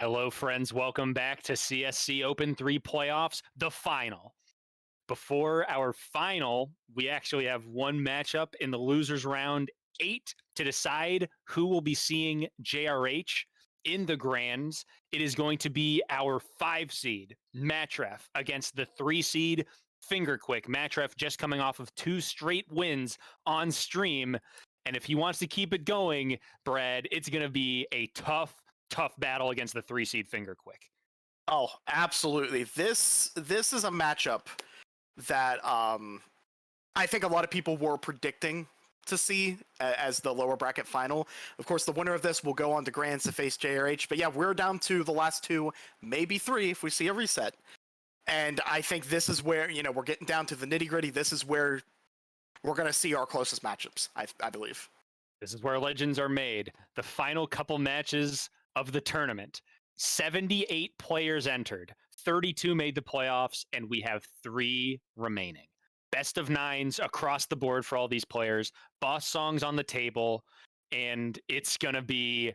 Hello, friends. Welcome back to CSC Open 3 playoffs, the final. Before our final, we actually have one matchup in the losers round 8 to decide who will be seeing JRH in the grands. It is going to be our 5 seed, Matref, against the 3 seed, FingerQuick. Matref just coming off of 2 straight wins on stream. And if he wants to keep it going, Brad, it's going to be a tough battle against the 3 seed FingerQuick. Oh, absolutely. This is a matchup that I think a lot of people were predicting to see as the lower bracket final. Of course, the winner of this will go on to Grands to face JRH. But yeah, we're down to the last 2, maybe 3 if we see a reset. And I think this is where, we're getting down to the nitty-gritty. This is where we're going to see our closest matchups, I believe. This is where legends are made. The final couple matches of the tournament. 78 players entered, 32 made the playoffs, and we have 3 remaining. Best of 9s across the board for all these players, boss songs on the table, and it's going to be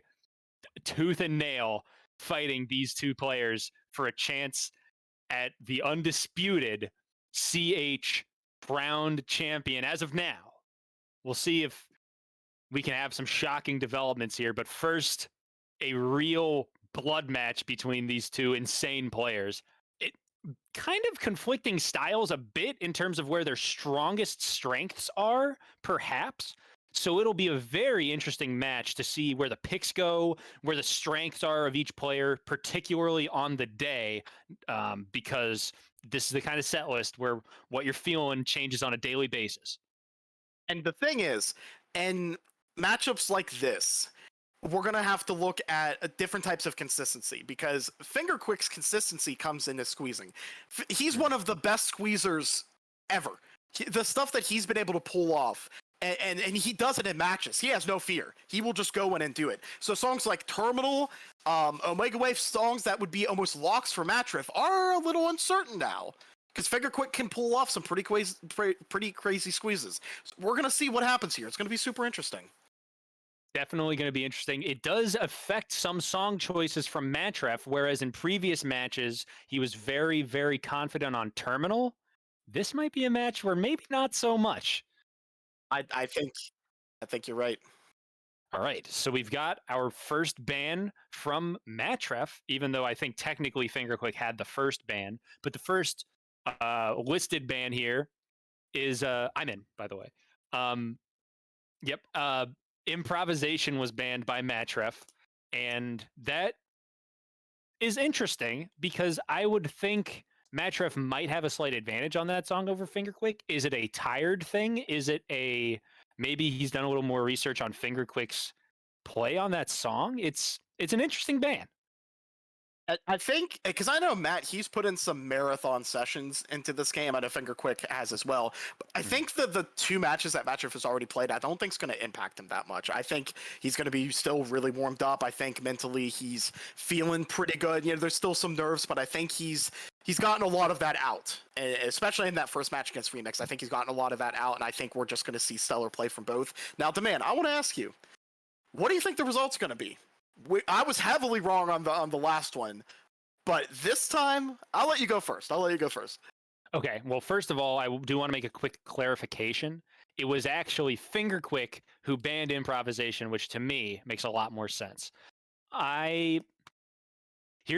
tooth and nail fighting these 2 players for a chance at the undisputed CH crowned champion as of now. We'll see if we can have some shocking developments here, but first, a real blood match between these 2 insane players. It kind of conflicting styles a bit in terms of where their strongest strengths are, perhaps. So it'll be a very interesting match to see where the picks go, where the strengths are of each player, particularly on the day, because this is the kind of set list where what you're feeling changes on a daily basis. And the thing is, in matchups like this, we're going to have to look at different types of consistency because FingerQuick's consistency comes into squeezing. He's one of the best squeezers ever. The stuff that he's been able to pull off, and he does it in matches. He has no fear. He will just go in and do it. So songs like Terminal, Omega Wave songs that would be almost locks for Matref are a little uncertain now. Because FingerQuick can pull off some pretty crazy squeezes. So we're going to see what happens here. It's going to be super interesting. Definitely going to be interesting. It does affect some song choices from Matref, whereas in previous matches, he was very, very confident on Terminal. This might be a match where maybe not so much. I think you're right. All right, so we've got our first ban from Matref, even though I think technically FingerQuick had the first ban, but the first listed ban here is I'm in, by the way. Yep. Improvisation was banned by Matref, and that is interesting because I would think Matref might have a slight advantage on that song over FingerQuick. Is it a tired thing? Is it maybe he's done a little more research on FingerQuick's play on that song? It's an interesting ban. I think, because I know Matt, he's put in some marathon sessions into this game. I know FingerQuick has as well. But I think that the 2 matches that Matref has already played, I don't think it's going to impact him that much. I think he's going to be still really warmed up. I think mentally he's feeling pretty good. There's still some nerves, but I think he's gotten a lot of that out, especially in that first match against Remix. I think he's gotten a lot of that out, and I think we're just going to see stellar play from both. Now, Demand, I want to ask you, what do you think the result's going to be? I was heavily wrong on the last one, but this time I'll let you go first. Okay. Well, first of all, I do want to make a quick clarification. It was actually FingerQuick who banned improvisation, which to me makes a lot more sense. Here's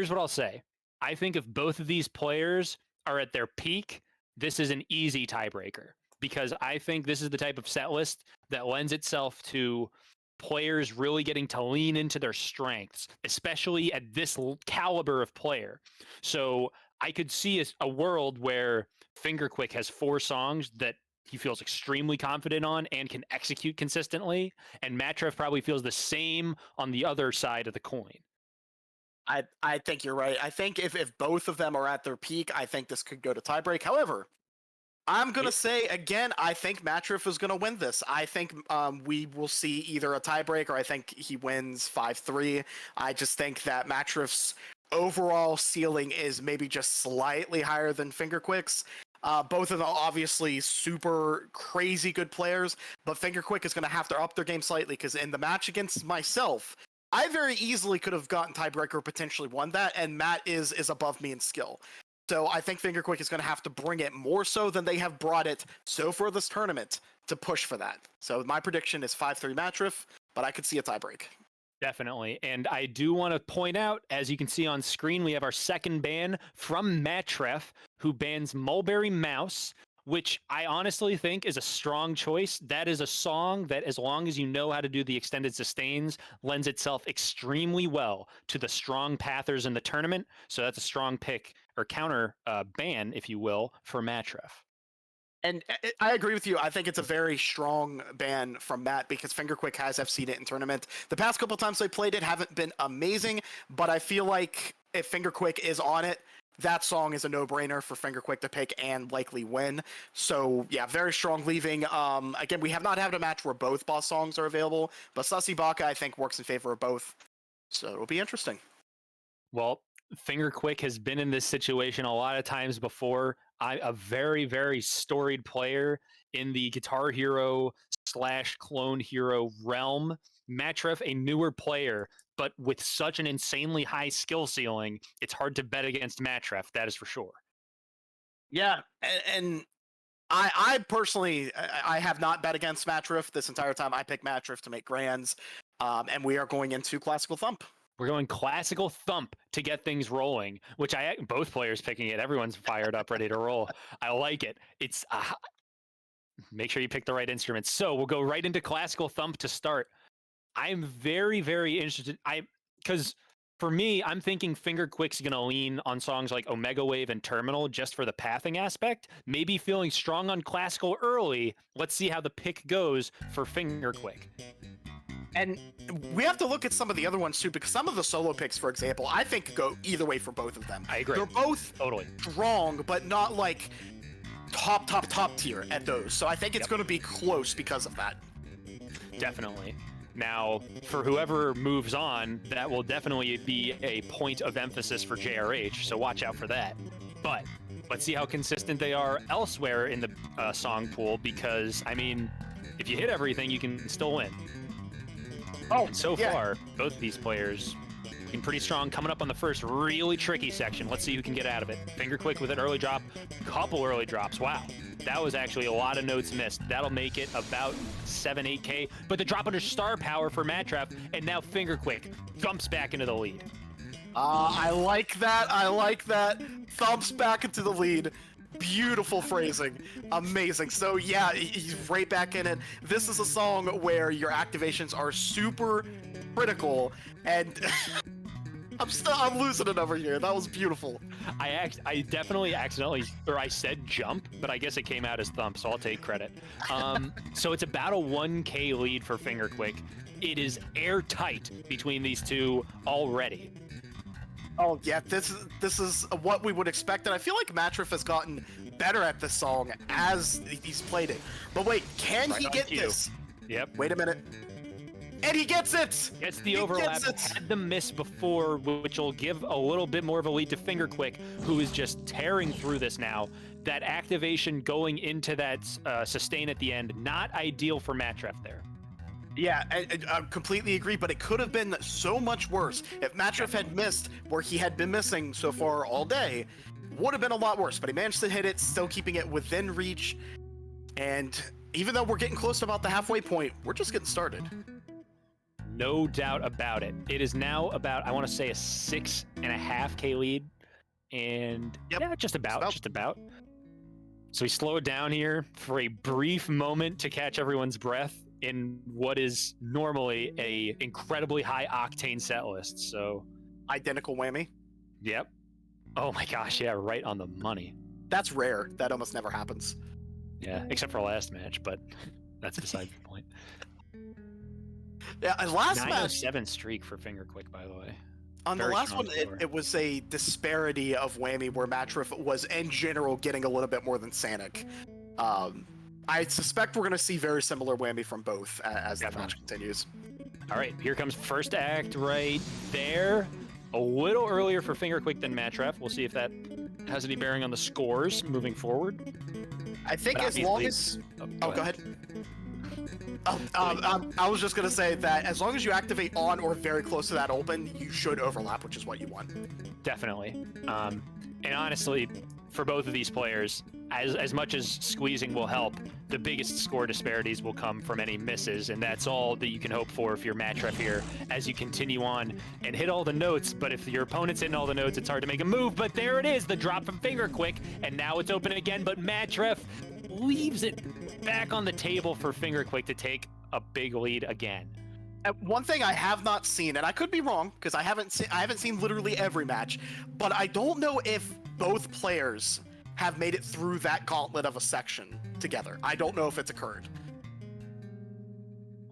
what I'll say. I think if both of these players are at their peak, this is an easy tiebreaker because I think this is the type of set list that lends itself to players really getting to lean into their strengths, especially at this caliber of player. So I could see a world where FingerQuick has 4 songs that he feels extremely confident on and can execute consistently, and Matref probably feels the same on the other side of the coin. I think you're right. I think if both of them are at their peak, I think this could go to tiebreak. However, I'm going to say, again, I think Matref is going to win this. I think we will see either a tiebreak or I think he wins 5-3. I just think that Matref's overall ceiling is maybe just slightly higher than FingerQuick's. Both of them obviously super crazy good players, but FingerQuick is going to have to up their game slightly because in the match against myself, I very easily could have gotten tiebreaker, potentially won that, and Matt is above me in skill. So I think FingerQuick is going to have to bring it more so than they have brought it so far this tournament to push for that. So my prediction is 5-3 Matref, but I could see a tiebreak. Definitely. And I do want to point out, as you can see on screen, we have our second ban from Matref, who bans Mulberry Mouse, which I honestly think is a strong choice. That is a song that, as long as you know how to do the extended sustains, lends itself extremely well to the strong pathers in the tournament. So that's a strong pick or counter ban, if you will, for Matref. And I agree with you. I think it's a very strong ban from Matt because FingerQuick has FC'd it in tournament. The past couple times they played it haven't been amazing, but I feel like if FingerQuick is on it, that song is a no-brainer for FingerQuick to pick and likely win. So yeah, very strong leaving. Again, we have not had a match where both boss songs are available, but Sussy Baka I think works in favor of both. So it'll be interesting. Well, FingerQuick has been in this situation a lot of times before. I'm a very, very storied player in the Guitar Hero / Clone Hero realm. Matref, a newer player, but with such an insanely high skill ceiling, it's hard to bet against Matref, that is for sure. Yeah, and I personally, I have not bet against Matref this entire time. I pick Matref to make grands, and we are going into Classical Thump. We're going Classical Thump to get things rolling, which both players picking it. Everyone's fired up, ready to roll. I like it. It's make sure you pick the right instruments. So we'll go right into Classical Thump to start. I'm very, very interested. Because for me, I'm thinking FingerQuick's going to lean on songs like Omega Wave and Terminal just for the pathing aspect. Maybe feeling strong on Classical early. Let's see how the pick goes for FingerQuick. And we have to look at some of the other ones too, because some of the solo picks, for example, I think go either way for both of them. I agree. They're both totally strong, but not like top tier at those. So I think it's going to be close because of that. Definitely. Now, for whoever moves on, that will definitely be a point of emphasis for JRH, so watch out for that. But let's see how consistent they are elsewhere in the song pool, because, I mean, if you hit everything, you can still win. Oh, and so far, both these players looking pretty strong. Coming up on the first really tricky section. Let's see who can get out of it. FingerQuick with an early drop. Couple early drops. Wow. That was actually a lot of notes missed. That'll make it about 7-8K. But the drop under star power for Matref, and now FingerQuick jumps back into the lead. I like that. I like that. Thumps back into the lead. Beautiful phrasing. Amazing. So yeah, he's right back in it. This is a song where your activations are super critical, and I'm losing it over here. That was beautiful. I definitely accidentally, or I said jump, but I guess it came out as thump, so I'll take credit. So it's about a 1K lead for FingerQuick. It is airtight between these two already. Oh yeah, this is what we would expect, and I feel like Matref has gotten better at this song as he's played it. But wait, can he get this? Yep. Wait a minute. And he gets it! Gets the overlap. Had the miss before, which will give a little bit more of a lead to FingerQuick, who is just tearing through this now. That activation going into that sustain at the end, not ideal for Matref there. Yeah, I completely agree, but it could have been so much worse. If Matref had missed where he had been missing so far all day, would have been a lot worse, but he managed to hit it, still keeping it within reach. And even though we're getting close to about the halfway point, we're just getting started. No doubt about it. It is now about, I want to say, a 6.5K lead. And yeah, just about. So we slow it down here for a brief moment to catch everyone's breath in what is normally a incredibly high octane set list. So identical whammy. Yep. Oh my gosh, yeah, right on the money. That's rare. That almost never happens. Yeah, except for last match, but that's beside the point. Yeah, and last match 907 streak for FingerQuick, by the way. On the last one, it was a disparity of whammy where Matref was in general getting a little bit more than Sanic. I suspect we're going to see very similar whammy from both as the match continues. All right, here comes first act right there. A little earlier for FingerQuick than Matref. We'll see if that has any bearing on the scores moving forward. I think as long as... go ahead. I was just gonna say that as long as you activate on or very close to that open, you should overlap, which is what you want. Definitely. And honestly, for both of these players, as much as squeezing will help, the biggest score disparities will come from any misses, and that's all that you can hope for if you're Matref here as you continue on and hit all the notes. But if your opponent's hitting all the notes, it's hard to make a move. But there it is, the drop from FingerQuick, and now it's open again, but Matref leaves it back on the table for FingerQuick to take a big lead again. One thing I have not seen, and I could be wrong because I haven't seen literally every match, but I don't know if both players have made it through that gauntlet of a section together. I don't know if it's occurred.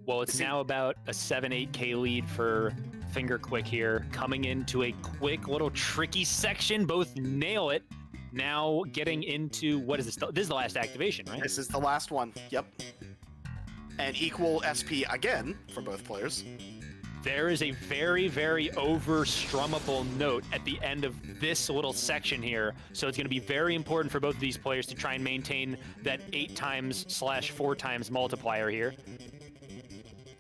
Well, it's now about a 7-8K lead for FingerQuick here, coming into a quick little tricky section. Both nail it. Now getting into, what is this? This is the last activation, right? This is the last one. Yep. And equal SP again for both players. There is a very, very over-strummable note at the end of this little section here, so it's going to be very important for both of these players to try and maintain that 8x/4 times multiplier here.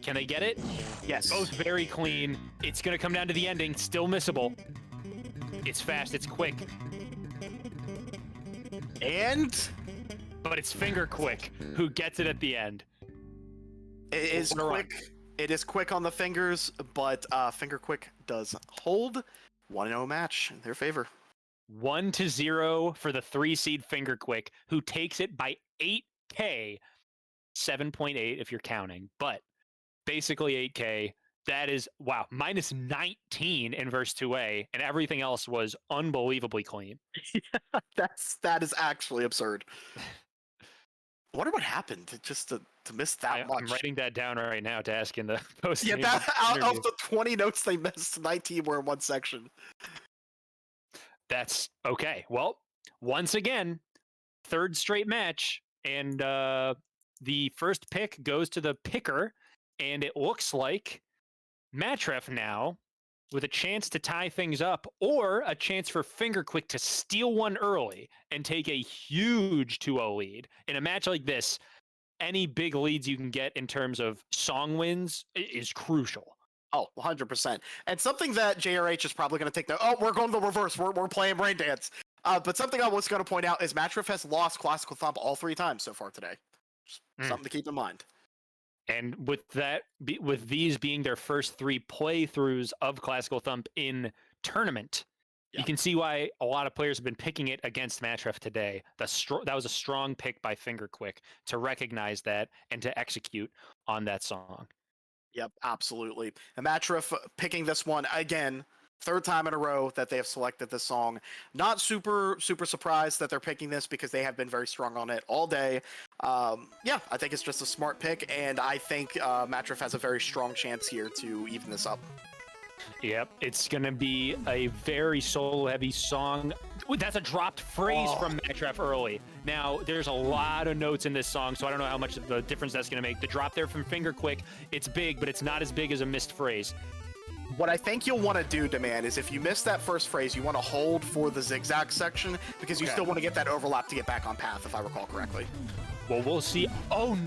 Can they get it? Yes. Both very clean. It's going to come down to the ending. Still missable. It's fast. It's quick. But it's FingerQuick who gets it at the end. It is quick. It is quick on the fingers, but FingerQuick does hold. 1-0 match in their favor. 1-0 for the 3-seed FingerQuick, who takes it by 8K, 7.8 if you're counting, but basically 8K. That is, wow, minus 19 in verse 2A, and everything else was unbelievably clean. That is actually absurd. I wonder what happened to miss that much. I'm writing that down right now to ask in the post. Yeah, out of the 20 notes they missed, 19 were in one section. That's okay. Well, once again, third straight match, and the first pick goes to the picker, and it looks like Matref now with a chance to tie things up, or a chance for FingerQuick to steal one early and take a huge 2-0 lead. In a match like this, any big leads you can get in terms of song wins is crucial. Oh, 100%. And something that JRH is probably going to take we're going the reverse. We're playing Brain Dance. But something I was going to point out is Matref has lost Classical Thump all 3 times so far today. Just something to keep in mind. And with that, with these being their first 3 playthroughs of Classical Thump in tournament, you can see why a lot of players have been picking it against Matref today. That was a strong pick by FingerQuick to recognize that and to execute on that song. Yep, absolutely. And Matref picking this one again, 3rd time in a row that they have selected this song. Not super surprised that they're picking this because they have been very strong on it all day. Yeah, I think it's just a smart pick, and I think Matref has a very strong chance here to even this up. Yep, it's going to be a very solo-heavy song. Ooh, that's a dropped phrase from Matref early. Now, there's a lot of notes in this song, so I don't know how much of the difference that's going to make. The drop there from FingerQuick, it's big, but it's not as big as a missed phrase. What I think you'll want to do, Demand, is if you miss that first phrase, you want to hold for the zigzag section because you still want to get that overlap to get back on path, if I recall correctly. Well, we'll see. Oh,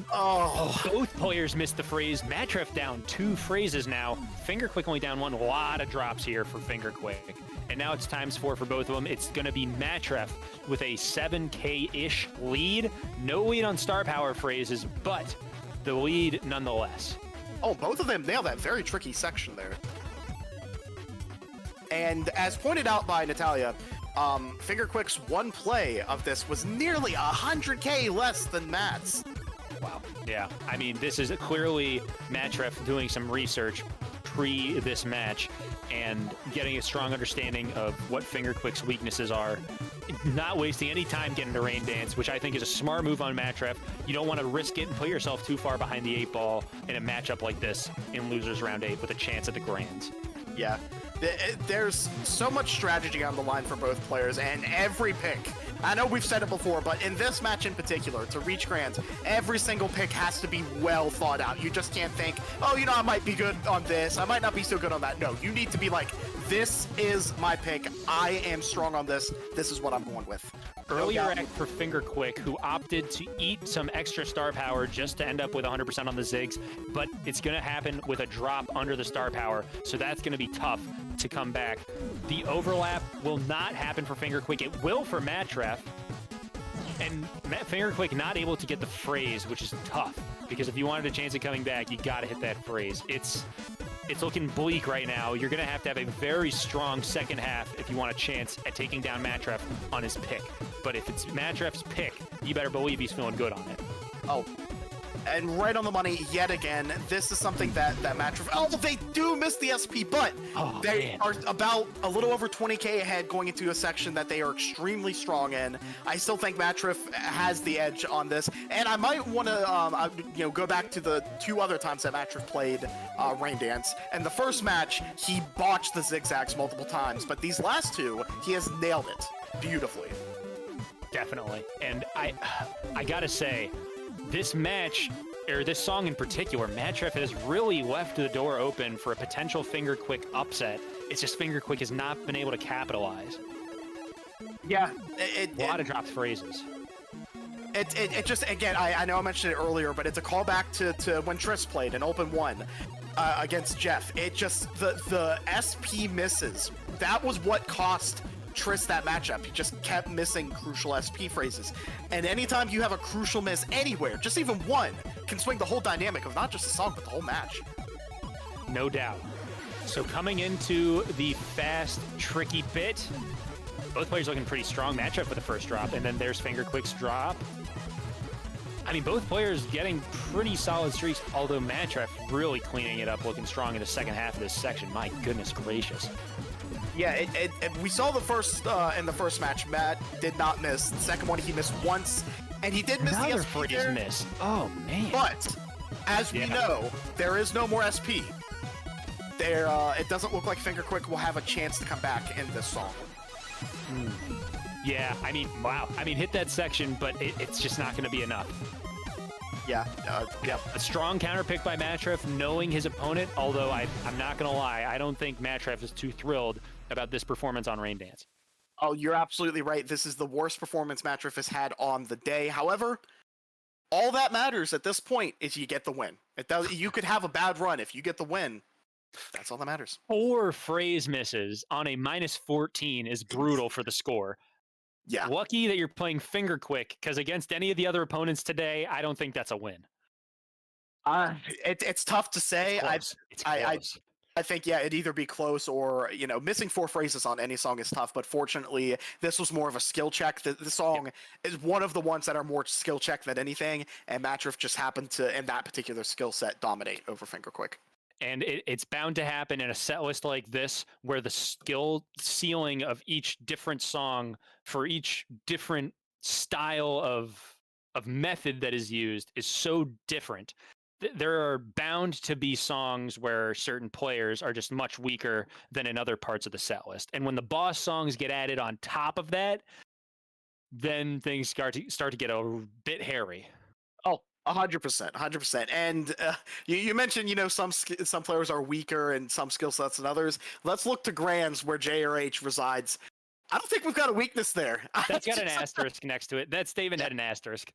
both players missed the phrase. Matref down 2 phrases now. FingerQuick only down 1. A lot of drops here for FingerQuick. And now it's times 4 for both of them. It's going to be Matref with a 7K-ish lead. No lead on star power phrases, but the lead nonetheless. Oh, both of them nailed that very tricky section there. And as pointed out by Natalia, FingerQuick's 1 play of this was nearly 100K less than Matt's. Wow. Yeah. I mean, this is clearly Matref doing some research pre this match and getting a strong understanding of what FingerQuick's weaknesses are. Not wasting any time getting to Rain Dance, which I think is a smart move on Matref. You don't want to risk it and put yourself too far behind the 8 ball in a matchup like this in Losers Round 8 with a chance at the Grands. Yeah. There's so much strategy on the line for both players, and every pick, I know we've said it before, but in this match in particular, to reach Grands, every single pick has to be well thought out. You just can't think, oh, you know, I might be good on this, I might not be so good on that. No, you need to be like, this is my pick, I am strong on this is what I'm going with. Earlier act for FingerQuick, who opted to eat some extra star power just to end up with 100% on the Ziggs, but it's going to happen with a drop under the star power, so that's going to be tough to come back. The overlap will not happen for FingerQuick. It will for Matref, and FingerQuick not able to get the phrase, which is tough, because if you wanted a chance of coming back, you got to hit that phrase. It's looking bleak right now. You're going to have a very strong second half if you want a chance at taking down Matref on his pick. But if it's Matref's pick, you better believe he's feeling good on it. Oh, and right on the money yet again. This is something that Matref... Oh, they do miss the SP, but they are about a little over 20k ahead going into a section that they are extremely strong in. I still think Matref has the edge on this, and I might want to go back to the two other times that Matref played Rain Dance. And the first match, he botched the zigzags multiple times, but these last two, he has nailed it beautifully. Definitely. And I gotta say, this match, or this song in particular, Matref has really left the door open for a potential FingerQuick upset. It's just FingerQuick has not been able to capitalize. Yeah. A lot of dropped phrases. It just, again, I know I mentioned it earlier, but it's a callback to when Tris played in Open 1 against Jeff. It just, the SP misses. That was what cost Tris that matchup. He just kept missing crucial SP phrases. And anytime you have a crucial miss anywhere, just even one, can swing the whole dynamic of not just the song, but the whole match. No doubt. So coming into the fast, tricky bit, both players looking pretty strong. Matref with the first drop, and then there's FingerQuick's drop. I mean, both players getting pretty solid streaks, although Matref really cleaning it up, looking strong in the second half of this section. My goodness gracious. Yeah, we saw the first in the first match. Matt did not miss. The second one he missed once, and he did miss the SP phrase miss. Oh man! But as we know, there is no more SP. There, it doesn't look like FingerQuick will have a chance to come back in this song. Yeah, I mean, wow. I mean, hit that section, but it's just not going to be enough. Yeah, A strong counter pick by Matref, knowing his opponent, although I'm not going to lie, I don't think Matref is too thrilled about this performance on Rain Dance. Oh, you're absolutely right. This is the worst performance Matref has had on the day. However, all that matters at this point is you get the win. You could have a bad run. If you get the win, that's all that matters. 4 phrase misses on a -14 is brutal for the score. Yeah. Lucky that you're playing FingerQuick, because against any of the other opponents today, I don't think that's a win. It's tough to say. It's close. I think, yeah, it'd either be close or, missing 4 phrases on any song is tough, but fortunately, this was more of a skill check. The song is one of the ones that are more skill check than anything, and Matref just happened to, in that particular skill set, dominate over FingerQuick. And it's bound to happen in a set list like this, where the skill ceiling of each different song for each different style of method that is used is so different. There are bound to be songs where certain players are just much weaker than in other parts of the set list. And when the boss songs get added on top of that, then things start to get a bit hairy. Oh, 100%. And you mentioned, some players are weaker in some skill sets than others. Let's look to Grands, where JRH resides. I don't think we've got a weakness there. That's got an asterisk next to it. That statement had an asterisk.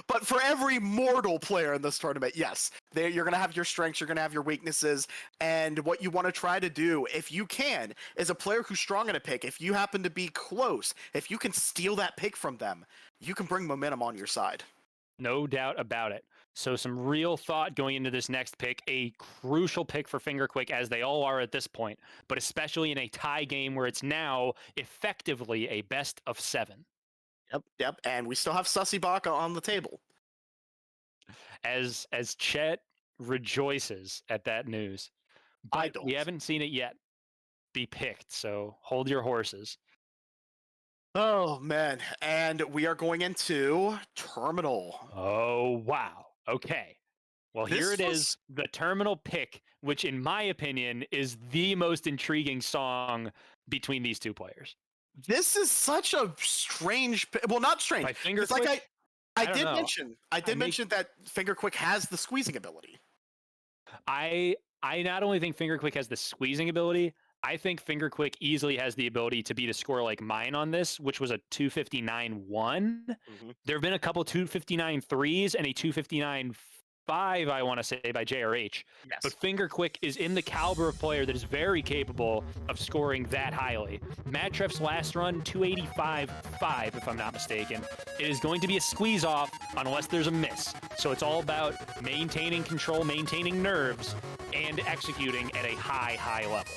But for every mortal player in this tournament, yes, you're going to have your strengths, you're going to have your weaknesses, and what you want to try to do, if you can, is a player who's strong in a pick, if you happen to be close, if you can steal that pick from them, you can bring momentum on your side. No doubt about it. So some real thought going into this next pick, a crucial pick for FingerQuick, as they all are at this point, but especially in a tie game where it's now effectively a best of 7. Yep. And we still have Sussy Baka on the table. As Chet rejoices at that news. But we haven't seen it yet be picked, so hold your horses. Oh, man. And we are going into Terminal. Oh, wow. Okay. Well, here it is, the terminal pick, which in my opinion is the most intriguing song between these two players. This is such a strange, well, not strange. By It's like FingerQuick, I don't did know. mention that FingerQuick has the squeezing ability. I not only think FingerQuick has the squeezing ability, I think FingerQuick easily has the ability to beat a score like mine on this, which was a 259-1. There have been a couple 259-3s and a 259-5, I want to say, by JRH. Yes. But FingerQuick is in the caliber of player that is very capable of scoring that highly. Matref's last run, 285-5, if I'm not mistaken. It is going to be a squeeze off unless there's a miss. So it's all about maintaining control, maintaining nerves, and executing at a high level.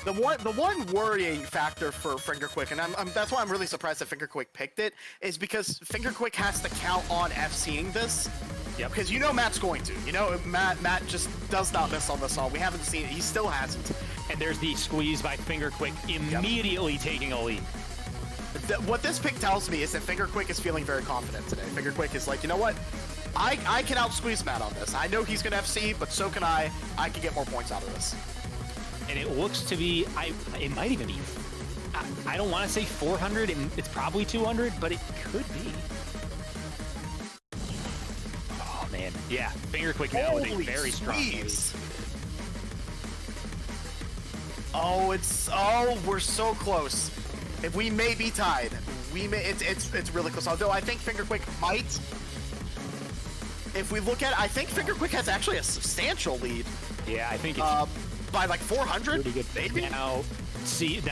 The one worrying factor for FingerQuick, and that's why I'm really surprised that FingerQuick picked it, is because FingerQuick has to count on FCing this. Yep. Because you know Matt's going to. You know Matt just does not miss on this song. We haven't seen it. He still hasn't. And there's the squeeze by FingerQuick immediately taking a lead. What this pick tells me is that FingerQuick is feeling very confident today. FingerQuick is like, you know what? I can out-squeeze Matt on this. I know he's going to FC, but so can I. I can get more points out of this. And it looks to be, it might even be, I don't want to say 400, it's probably 200, but it could be. Oh, man. Yeah, FingerQuick now with a very strong lead. Oh, we're so close. If we may be tied, it's really close. Although I think FingerQuick might. If we look at it, I think FingerQuick has actually a substantial lead. Yeah, I think it's by like 400. Pretty good. Maybe. Now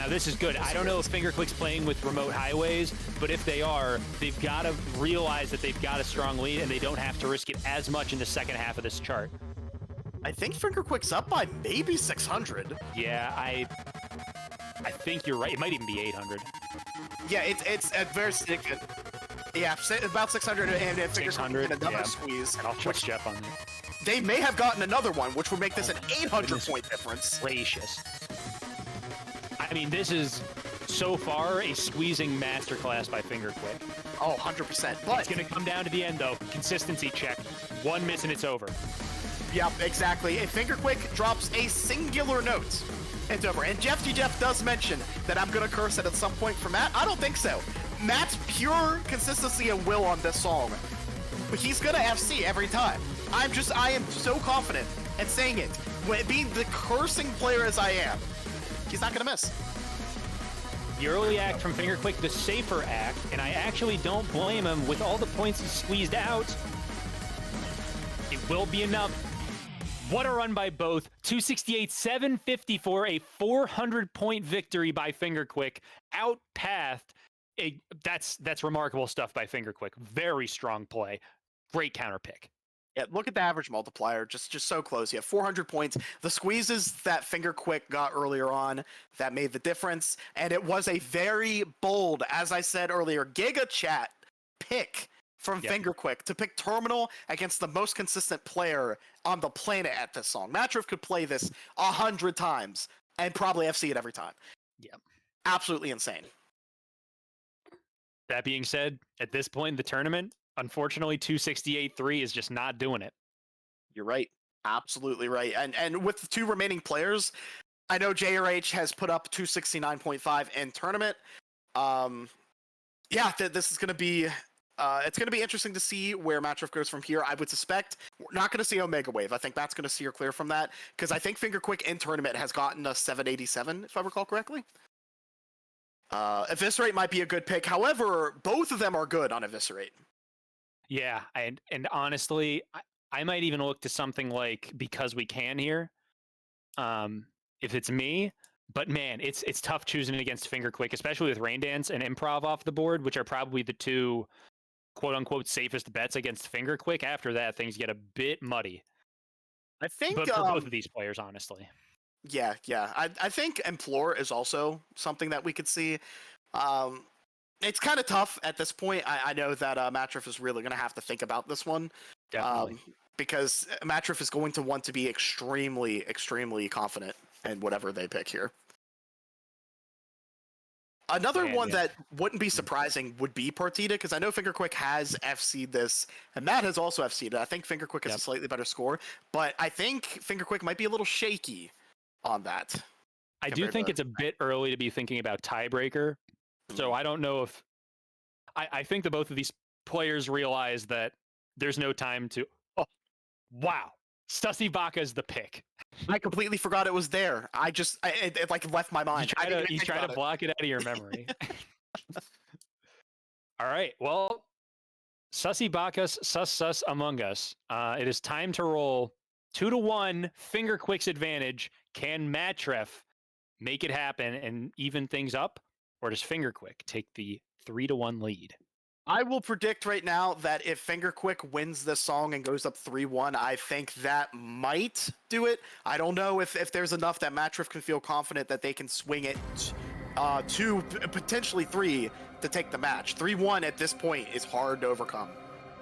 this is good. I don't know if FingerQuick's playing with remote highways, but if they are, they've got to realize that they've got a strong lead and they don't have to risk it as much in the second half of this chart. I think FingerQuick's up by maybe 600. Yeah, I think you're right. It might even be 800. Yeah, it's at very significant. Yeah, about 600 and if 600, another squeeze. And I'll trust Jeff on that. They may have gotten another one, which would make this an 800-point difference. Gracious. I mean, this is, so far, a squeezing masterclass by FingerQuick. Oh, 100%. But it's going to come down to the end, though. Consistency check. One miss and it's over. Yep, exactly. If FingerQuick drops a singular note, it's over. And Jeff does mention that I'm going to curse it at some point for Matt. I don't think so. Matt's pure consistency and will on this song. But he's going to FC every time. I am so confident at saying it. Being the cursing player as I am, he's not going to miss. The early act from FingerQuick, the safer act, and I actually don't blame him with all the points he squeezed out. It will be enough. What a run by both. 268-754, a 400-point victory by FingerQuick. Outpathed. That's remarkable stuff by FingerQuick. Very strong play. Great counter pick. Yeah, look at the average multiplier, just so close. Yeah, 400 points. The squeezes that FingerQuick got earlier on that made the difference, and it was a very bold, as I said earlier, Giga Chat pick from FingerQuick to pick Terminal against the most consistent player on the planet at this song. Matref could play this 100 times and probably FC it every time. Yep. Absolutely insane. That being said, at this point in the tournament, unfortunately, 268-3 is just not doing it. You're right. Absolutely right. And with the two remaining players, I know JRH has put up 269.5 in tournament. This is going to be it's going to be interesting to see where Matref goes from here. I would suspect we're not going to see Omega Wave. I think Matt's going to steer clear from that because I think FingerQuick in tournament has gotten a 787, if I recall correctly. Eviscerate might be a good pick. However, both of them are good on Eviscerate. Yeah, and honestly, I might even look to something like Because We Can here, if it's me. But man, it's tough choosing against FingerQuick, especially with Rain Dance and Improv off the board, which are probably the two quote-unquote safest bets against FingerQuick. After that, things get a bit muddy. I think but for both of these players, honestly. Yeah. I think Implore is also something that we could see. It's kind of tough at this point. I know that Matref is really going to have to think about this one. Definitely. Because Matref is going to want to be extremely, extremely confident in whatever they pick here. Another Man, one yeah. that wouldn't be surprising would be Partita, because I know FingerQuick has FC'd this, and Matt has also FC'd it. I think FingerQuick has a slightly better score, but I think FingerQuick might be a little shaky on that. I do think it's a bit early to be thinking about tiebreaker. So I don't know if I think that both of these players realize that there's no time to. Oh, wow. Sussy Baka is the pick. I completely forgot it was there. It like left my mind. You try to block it out of your memory. All right. Well, Sussy Bacchus, sus among us. It is time to roll 2-1 FingerQuick's advantage. Can Matref make it happen and even things up? Or does FingerQuick take the 3-1 lead? I will predict right now that if FingerQuick wins this song and goes up 3-1, I think that might do it. I don't know if there's enough that Matref can feel confident that they can swing it 2, potentially 3 to take the match. 3-1 at this point is hard to overcome.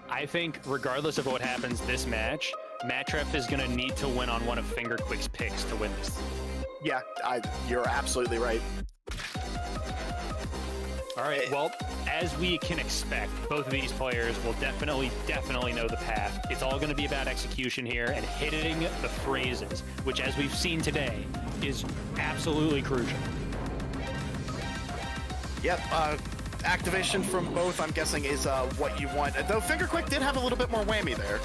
I think regardless of what happens this match, Matref is going to need to win on one of FingerQuick's picks to win this. Yeah, you're absolutely right. All right, well, as we can expect, both of these players will definitely know the path. It's all going to be about execution here and hitting the phrases, which, as we've seen today, is absolutely crucial. Yep, activation from both, I'm guessing, is what you want. Though FingerQuick did have a little bit more whammy there.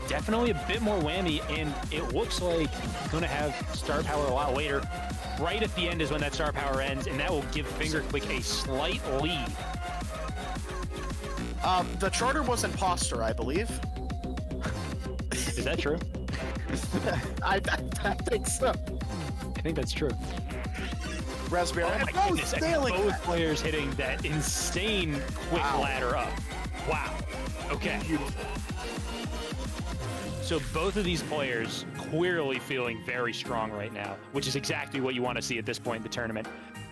Definitely a bit more whammy, and it looks like it's going to have star power a lot later. Right at the end is when that star power ends, and that will give FingerQuick a slight lead. The charter was imposter, I believe. Is that true? I think so. I think that's true. Raspberry. Oh my goodness, both players hitting that insane quick ladder up. Wow. Okay. So both of these players clearly feeling very strong right now, which is exactly what you want to see at this point in the tournament.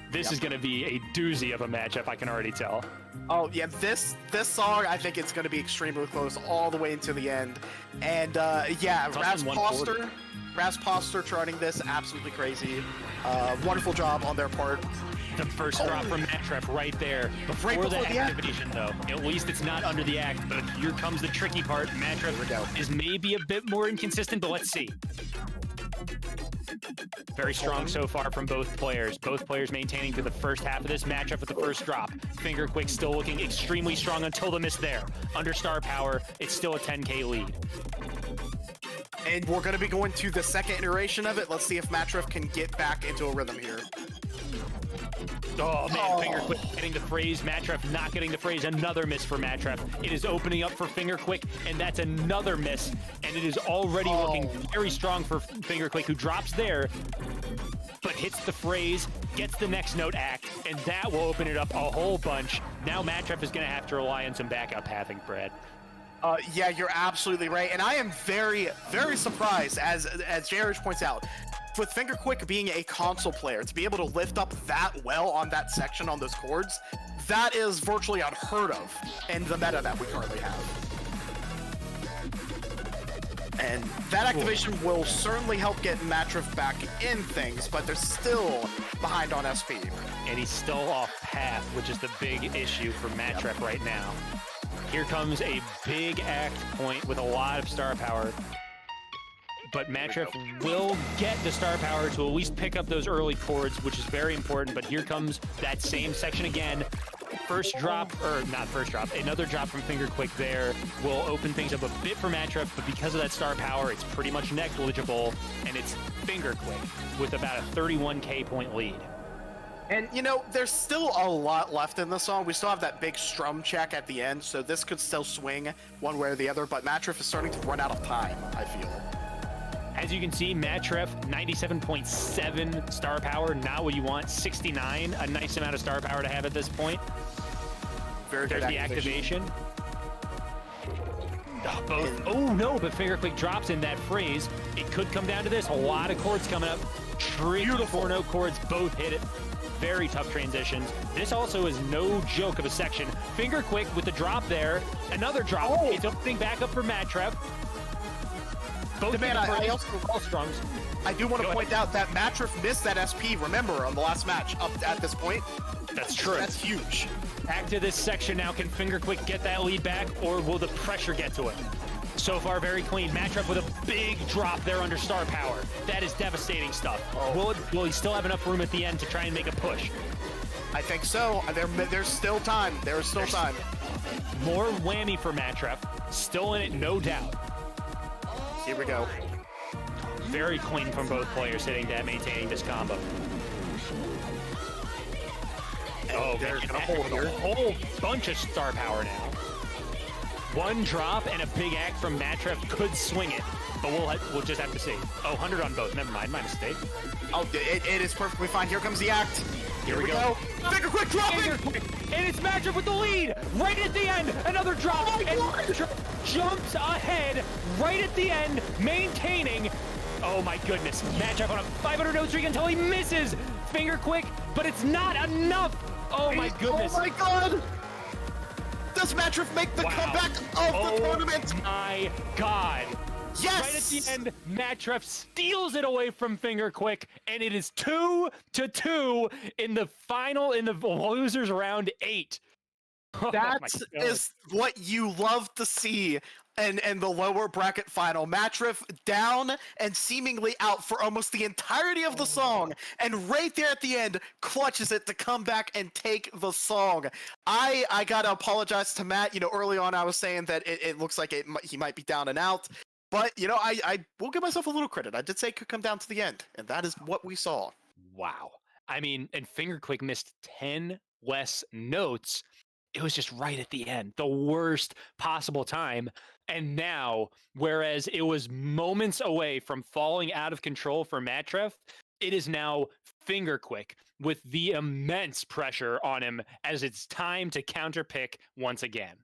This is going to be a doozy of a matchup, I can already tell. Oh, yeah, this song, I think it's going to be extremely close all the way into the end. And, yeah, Rasposter charting this, absolutely crazy. Wonderful job on their part. The first drop from Matref right there. Before the activation, though. At least it's not under the act, but here comes the tricky part. Matref is maybe a bit more inconsistent, but let's see. Very strong so far from both players. Both players maintaining through the first half of this matchup with the first drop. FingerQuick still looking extremely strong until the miss there. Under star power, it's still a 10K lead. And we're going to be going to the second iteration of it. Let's see if Matref can get back into a rhythm here. Oh, man, FingerQuick getting the phrase. Matref not getting the phrase. Another miss for Matref. It is opening up for FingerQuick, and that's another miss. And it is already looking very strong for FingerQuick, who drops there, but hits the phrase, gets the next note act, and that will open it up a whole bunch. Now Matref is going to have to rely on some backup pathing, Brad. Yeah, you're absolutely right. And I am very, very surprised, as Jared points out, with FingerQuick being a console player, to be able to lift up that well on that section on those chords, that is virtually unheard of in the meta that we currently have. And that activation will certainly help get Matref back in things, but they're still behind on SP. And he's still off path, which is the big issue for Matref right now. Here comes a big act point with a lot of star power. But Matref will get the star power to at least pick up those early chords, which is very important. But here comes that same section again. First drop, or not first drop, another drop from FingerQuick there will open things up a bit for Matref, but because of that star power, it's pretty much negligible, and it's FingerQuick with about a 31K point lead. And, you know, there's still a lot left in the song. We still have that big strum check at the end, so this could still swing one way or the other, but Matref is starting to run out of time, I feel. As you can see, Matref, 97.7 star power, not what you want. 69, a nice amount of star power to have at this point. There's the activation. Oh, no, but FingerQuick drops in that phrase. It could come down to this. A lot of chords coming up. Beautiful note chords, both hit it. Very tough transitions. This also is no joke of a section. FingerQuick with the drop there. Another drop. It's opening back up for Matref. Both man, I also all strongs. I do want to point out that Matref missed that SP. Remember on the last match up at this point. That's true. That's huge. Back to this section now. Can FingerQuick get that lead back, or will the pressure get to it? So far, very clean. Matref with a big drop there under star power. That is devastating stuff. Oh. Will he still have enough room at the end to try and make a push? I think so. There's still time. There's still time. More whammy for Matref. Still in it, no doubt. Here we go. Very clean from both players hitting that, maintaining this combo. Oh, they're gonna hold here. A whole bunch of star power now. One drop and a big act from Matref could swing it, but we'll just have to see. Oh, 100 on both. Never mind, my mistake. Oh, it is perfectly fine. Here comes the act. Here we go. FingerQuick dropping! And it's Matref with the lead! Right at the end! Another drop! Oh, and Matref jumps ahead right at the end, maintaining. Oh my goodness. Matref on a 500 note streak until he misses. FingerQuick, but it's not enough! Oh my goodness. Oh my god! Does Matref make the comeback of the tournament? Oh my god. Yes! Right at the end, Matref steals it away from FingerQuick, and it is 2-2 in the final, in the losers round 8. That is what you love to see in the lower bracket final. Matref down and seemingly out for almost the entirety of the song, and right there at the end clutches it to come back and take the song. I gotta apologize to Matt. You know, early on I was saying that it looks like he might be down and out. But, you know, I will give myself a little credit. I did say it could come down to the end, and that is what we saw. Wow. I mean, and FingerQuick missed 10 less notes. It was just right at the end, the worst possible time. And now, whereas it was moments away from falling out of control for Matref, it is now FingerQuick with the immense pressure on him as it's time to counterpick once again.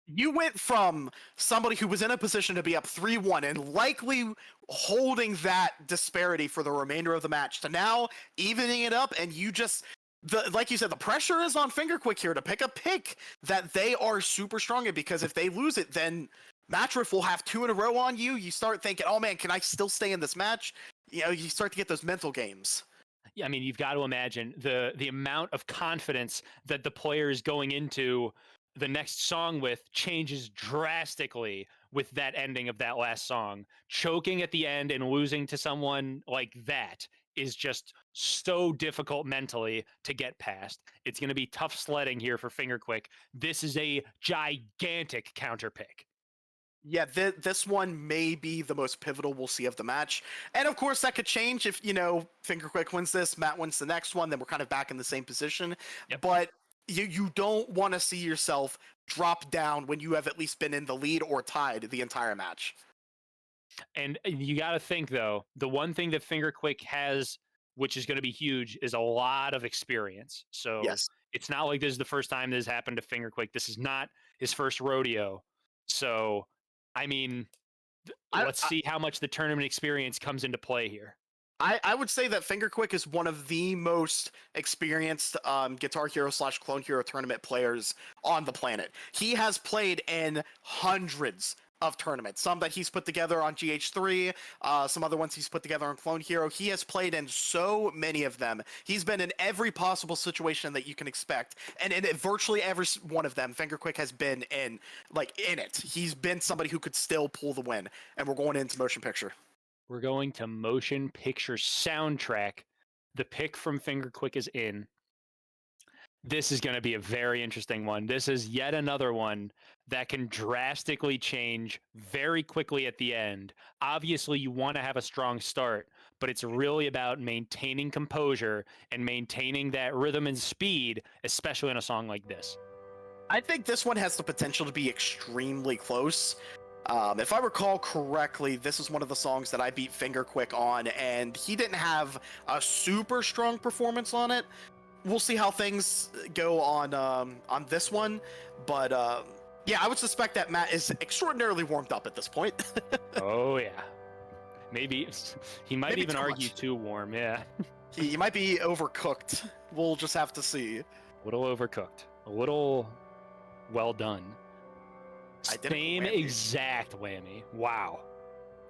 You went from somebody who was in a position to be up 3-1 and likely holding that disparity for the remainder of the match to now evening it up, and you just, like you said, the pressure is on FingerQuick here to pick a pick that they are super strong in, because if they lose it, then Matref will have 2 in a row on you. You start thinking, oh man, can I still stay in this match? You know, you start to get those mental games. Yeah, I mean, you've got to imagine the amount of confidence that the player is going into the next song with changes drastically with that ending of that last song. Choking at the end and losing to someone like that is just so difficult mentally to get past. It's going to be tough sledding here for FingerQuick. This is a gigantic counter pick. Yeah, this one may be the most pivotal we'll see of the match. And of course, that could change if, you know, FingerQuick wins this, Matt wins the next one, then we're kind of back in the same position. Yep. But you don't want to see yourself drop down when you have at least been in the lead or tied the entire match. And you got to think, though, the one thing that FingerQuick has, which is going to be huge, is a lot of experience. So yes, it's not like this is the first time this has happened to FingerQuick. This is not his first rodeo. So, I mean, let's see how much the tournament experience comes into play here. I would say that FingerQuick is one of the most experienced Guitar Hero / Clone Hero tournament players on the planet. He has played in hundreds of tournaments, some that he's put together on GH3, some other ones he's put together on Clone Hero. He has played in so many of them. He's been in every possible situation that you can expect, and in virtually every one of them, FingerQuick has been in it. He's been somebody who could still pull the win, and we're going into motion picture. We're going to motion picture soundtrack. The pick from FingerQuick is in. This is going to be a very interesting one. This is yet another one that can drastically change very quickly at the end. Obviously, you want to have a strong start, but it's really about maintaining composure and maintaining that rhythm and speed, especially in a song like this. I think this one has the potential to be extremely close. If I recall correctly, this is one of the songs that I beat FingerQuick on, and he didn't have a super strong performance on it. We'll see how things go on this one, but yeah, I would suspect that Matt is extraordinarily warmed up at this point. Oh yeah, maybe he might even argue too warm. Yeah, he might be overcooked. We'll just have to see. A little overcooked, a little well done. Same exact whammy. Wow.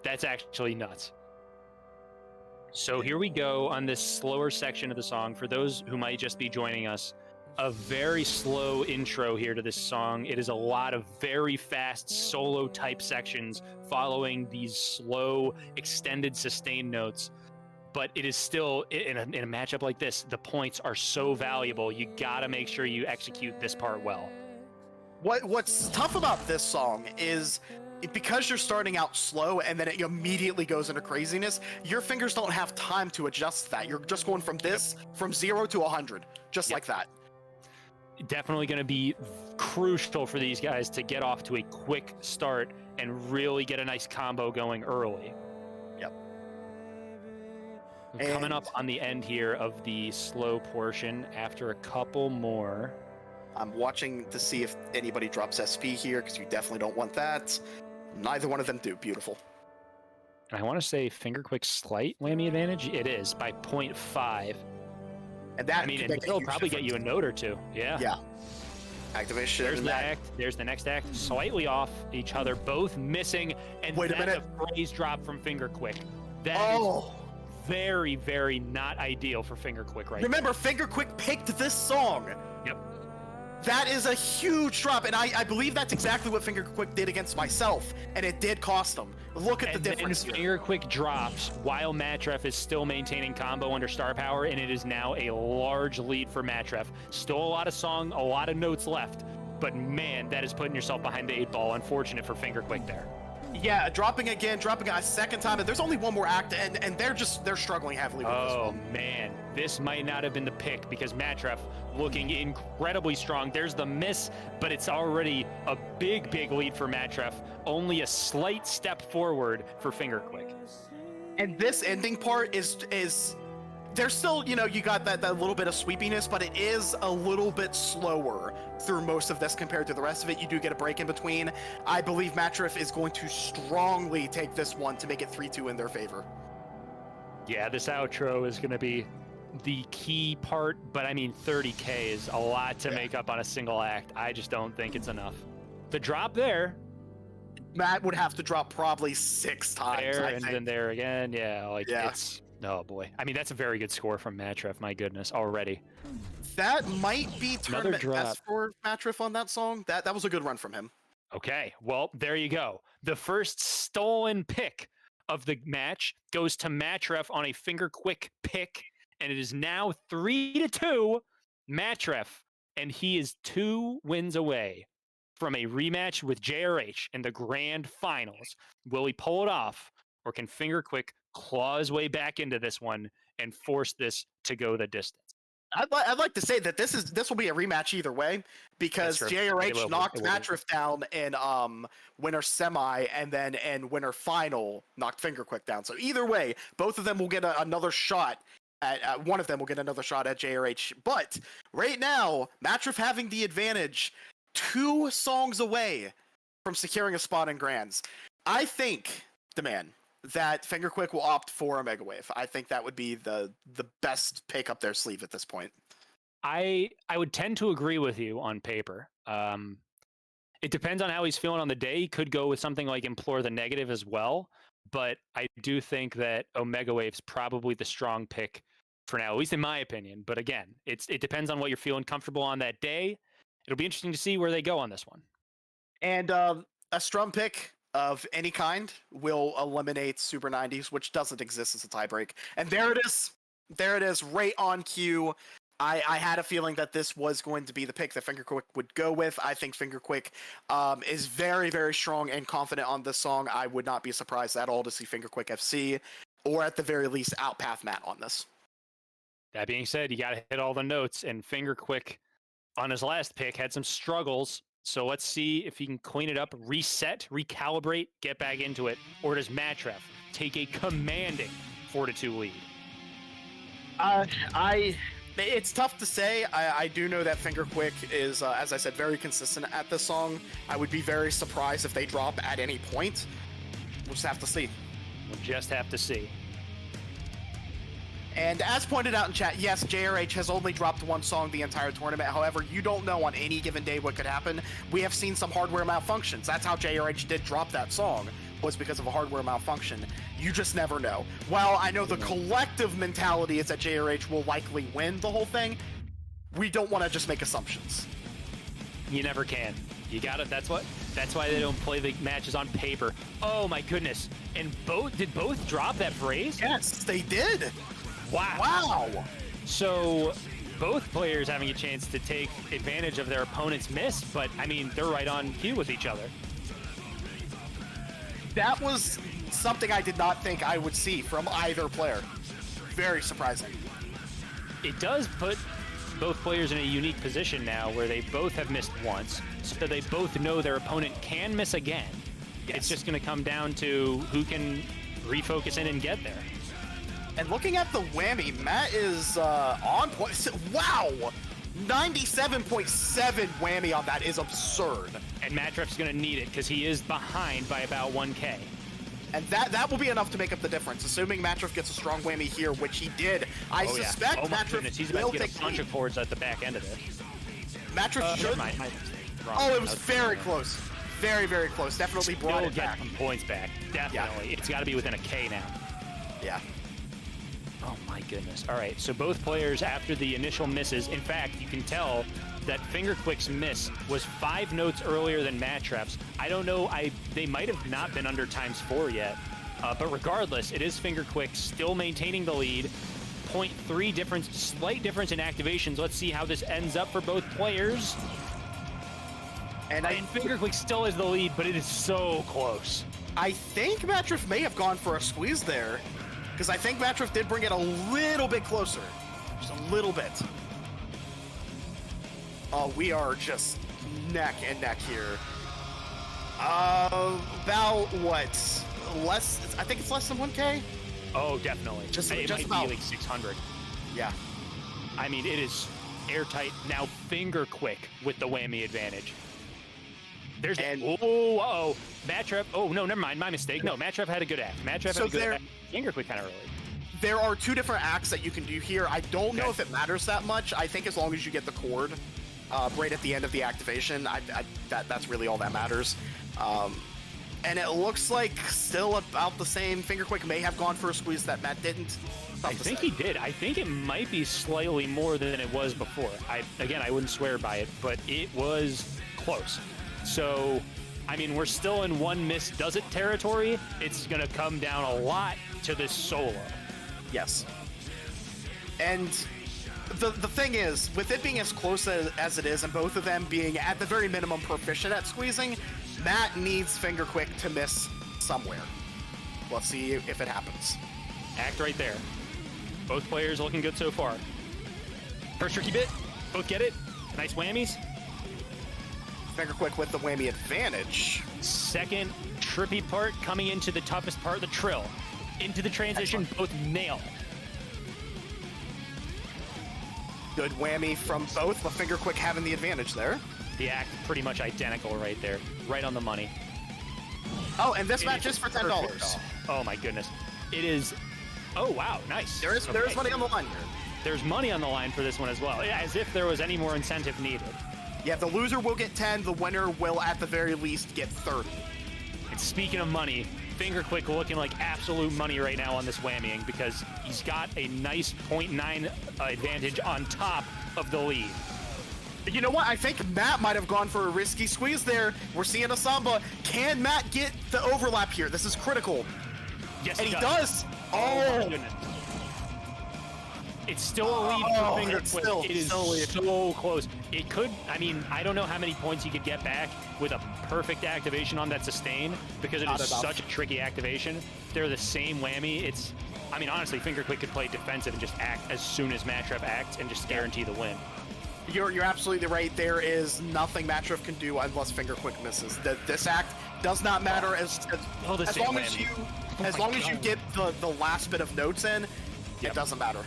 That's actually nuts. So here we go on this slower section of the song. For those who might just be joining us, a very slow intro here to this song. It is a lot of very fast solo type sections following these slow, extended, sustained notes. But it is still, in a matchup like this, the points are so valuable. You got to make sure you execute this part well. What's tough about this song is because you're starting out slow and then it immediately goes into craziness, your fingers don't have time to adjust to that. You're just going from from 0 to 100, just like that. Definitely going to be crucial for these guys to get off to a quick start and really get a nice combo going early. Yep. Coming up on the end here of the slow portion after a couple more. I'm watching to see if anybody drops SP here, because you definitely don't want that. Neither one of them do. Beautiful. I want to say FingerQuick slight whammy advantage. It is by 0.5. And that, I mean, it'll probably get you a note or two. Yeah. Yeah. Activation. There's the act. There's the next act. Slightly off each other, both missing. And wait a minute. A phrase drop from FingerQuick. That is very, very not ideal for FingerQuick right now. Remember, FingerQuick picked this song. Yep. That is a huge drop, and I believe that's exactly what FingerQuick did against myself, and it did cost them. Look at the difference here. FingerQuick drops while Matref is still maintaining combo under star power, and it is now a large lead for Matref. Still a lot of song, a lot of notes left, but man, that is putting yourself behind the 8 ball. Unfortunate for FingerQuick there. Yeah, dropping a second time, and there's only one more act, and they're struggling heavily with this one. Oh man, this might not have been the pick, because Matref looking incredibly strong. There's the miss, but it's already a big lead for Matref. Only a slight step forward for FingerQuick. And this ending part is there's still, you got that little bit of sweepiness, but it is a little bit slower through most of this compared to the rest of it. You do get a break in between. I believe Matref is going to strongly take this one to make it 3-2 in their favor. Yeah, this outro is going to be the key part, but I mean, 30K is a lot to make up on a single act. I just don't think it's enough. The drop there. Matt would have to drop probably 6 times. There, and then there again. Yeah, it's... Oh boy. I mean, that's a very good score from Matref, my goodness, already. That might be tournament best for Matref on that song. That was a good run from him. Okay, well, there you go. The first stolen pick of the match goes to Matref on a FingerQuick pick, and it is now 3-2 Matref, and he is 2 wins away from a rematch with JRH in the grand finals. Will he pull it off, or can FingerQuick claw his way back into this one and force this to go the distance? I'd like to say that this will be a rematch either way, because JRH knocked Matref down in winner semi, and then in winner final knocked FingerQuick down. So either way, both of them will get another shot at one of them will get another shot at JRH. But right now, Matref having the advantage, 2 songs away from securing a spot in Grands. I think, that FingerQuick will opt for a Mega Wave. I think that would be the best pick up their sleeve at this point. I would tend to agree with you on paper. It depends on how he's feeling on the day. He could go with something like Implore the Negative as well, but I do think that Omega Wave's probably the strong pick for now, at least in my opinion. But again, it depends on what you're feeling comfortable on that day. It'll be interesting to see where they go on this one. And a strum pick of any kind will eliminate Super 90s, which doesn't exist as a tiebreak. And there it is. There it is, right on cue. I had a feeling that this was going to be the pick that FingerQuick would go with. I think FingerQuick is very, very strong and confident on this song. I would not be surprised at all to see FingerQuick FC, or at the very least, outpath Matt on this. That being said, you got to hit all the notes, and FingerQuick on his last pick had some struggles. So let's see if he can clean it up, reset, recalibrate, get back into it, or does Matref take a commanding 4-2 lead? It's tough to say. I do know that FingerQuick is, as I said, very consistent at this song. I would be very surprised if they drop at any point. We'll just have to see. We'll just have to see. And as pointed out in chat, yes, JRH has only dropped 1 song the entire tournament. However, you don't know on any given day what could happen. We have seen some hardware malfunctions. That's how JRH did drop that song, was because of a hardware malfunction. You just never know. While I know the collective mentality is that JRH will likely win the whole thing, we don't want to just make assumptions. You never can. You got it. That's why they don't play the matches on paper. Oh my goodness! And did both drop that phrase? Yes, they did. Wow. Wow. So both players having a chance to take advantage of their opponent's miss, but I mean they're right on cue with each other. That was something I did not think I would see from either player. Very surprising. It does put both players in a unique position now where they both have missed once, so they both know their opponent can miss again. Yes. It's just going to come down to who can refocus in and get there. And looking at the whammy, Matt is on point. Wow! 97.7 whammy on that is absurd. And Matref's going to need it because he is behind by about 1K. And that will be enough to make up the difference, assuming Matref gets a strong whammy here, which he did. I suspect Matref he's will about to get take a bunch of chords at the back end of this. Matref should. Oh, it was very close. Very, very close. Definitely brought it back. Some points back. Definitely. Yeah. It's got to be within a K now. Yeah. Oh my goodness. All right, so both players after the initial misses, in fact, you can tell that FingerQuick's miss was 5 notes earlier than Matref's. I don't know, they might have not been under ×4 yet, but regardless, it is FingerQuick still maintaining the lead. 0.3 difference, slight difference in activations. Let's see how this ends up for both players. And FingerQuick still has the lead, but it is so close. I think Matref may have gone for a squeeze there, because I think Matref did bring it a little bit closer. Just a little bit. Oh, we are just neck and neck here. About what? I think it's less than 1K? Oh, definitely. It might about be like 600. Yeah. I mean, it is airtight. Now FingerQuick with the whammy advantage. There's uh-oh. Matref. Oh, no, never mind. My mistake. No, Matref had a good act. Matref had a good act. FingerQuick kind of early. There are 2 different acts that you can do here. I don't know if it matters that much. I think as long as you get the chord right at the end of the activation, that's really all that matters. And it looks like still about the same. FingerQuick may have gone for a squeeze that Matt didn't. I think he did. I think it might be slightly more than it was before. Again, I wouldn't swear by it, but it was close. So, I mean, we're still in one miss does it territory. It's going to come down a lot to this solo. Yes. And the thing is, with it being as close as it is, and both of them being at the very minimum proficient at squeezing, Matt needs FingerQuick to miss somewhere. Let's see if it happens. Act right there. Both players looking good so far. First tricky bit, both get it. Nice whammies. FingerQuick with the whammy advantage. Second trippy part coming into the toughest part, the trill. Into the transition, both nail. Good whammy from both, but FingerQuick having the advantage there. The act pretty much identical right there. Right on the money. Oh, and this match is for $10. Oh my goodness. It is... Oh, wow, nice. There is money on the line here. There's money on the line for this one as well, as if there was any more incentive needed. Yeah, the loser will get 10, the winner will at the very least get 30. And speaking of money, FingerQuick looking like absolute money right now on this whammying because he's got a nice 0.9 advantage on top of the lead. You know what? I think Matt might have gone for a risky squeeze there. We're seeing a Samba. Can Matt get the overlap here? This is critical. Yes, and he does. Oh, my goodness. It's still a lead for FingerQuick. It is so close. It could, I mean, I don't know how many points he could get back with a perfect activation on that sustain because it is such a tricky activation. They're the same whammy. It's, I mean, honestly, FingerQuick could play defensive and just act as soon as Matref acts and just guarantee the win. You're absolutely right. There is nothing Matref can do unless FingerQuick misses. This act does not matter as long as you get the last bit of notes in. It doesn't matter.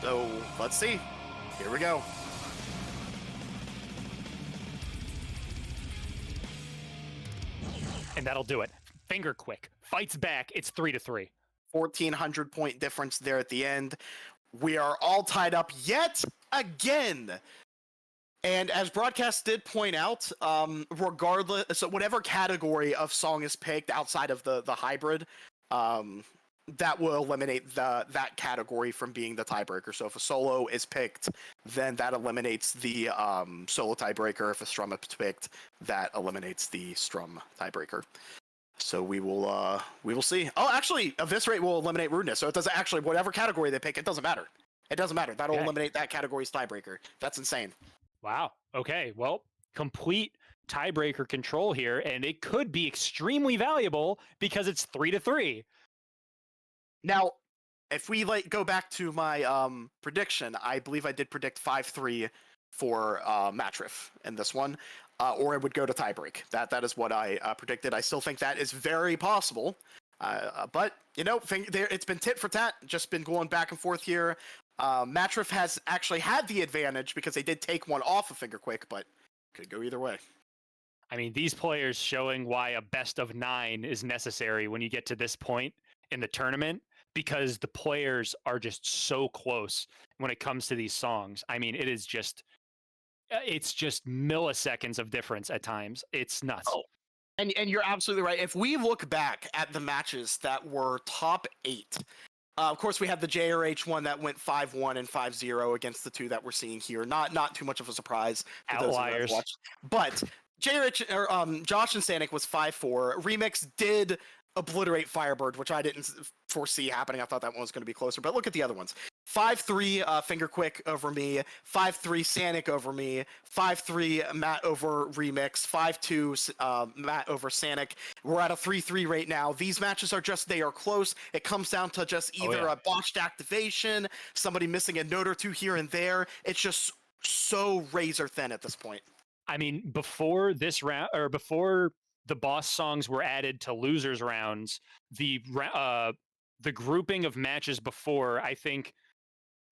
So let's see. Here we go. And that'll do it. FingerQuick fights back. It's 3-3. 1,400 point difference there at the end. We are all tied up yet again. And as broadcast did point out, regardless, so whatever category of song is picked outside of the hybrid, that will eliminate that category from being the tiebreaker. So if a solo is picked, then that eliminates the solo tiebreaker. If a strum is picked, that eliminates the strum tiebreaker. So we will see. Oh, actually, Eviscerate will eliminate rudeness. So it doesn't actually, whatever category they pick, it doesn't matter. It doesn't matter. That'll eliminate that category's tiebreaker. That's insane. Wow. Okay. Well, complete tiebreaker control here, and it could be extremely valuable because it's 3-3. Now, if we go back to my prediction, I believe I did predict 5-3 for Matref in this one, or it would go to tiebreak. That is what I predicted. I still think that is very possible. But, you know, it's been tit for tat, just been going back and forth here. Matref has actually had the advantage because they did take one off of FingerQuick, but could go either way. I mean, these players showing why a best of 9 is necessary when you get to this point in the tournament, because the players are just so close when it comes to these songs. I mean, it's just milliseconds of difference at times. It's nuts. Oh. And you're absolutely right. If we look back at the matches that were top 8, of course, we had the JRH one that went 5-1 and 5-0 against the two that we're seeing here. Not too much of a surprise for Outliers. those who have watched. But JRH or Josh and Stanek was 5-4. Remix did obliterate Firebird, which I didn't foresee happening. I thought that one was going to be closer. But look at the other ones. 5-3 FingerQuick over me, 5-3 Stanek over me, 5-3 Matt over Remix, 5-2 Matt over Stanek. We're at a 3-3 right now. These matches are just, they are close. It comes down to just either a botched activation, somebody missing a note or two here and there. It's just so razor thin at this point. I mean, before this round, or before the boss songs were added to losers rounds, the grouping of matches before, I think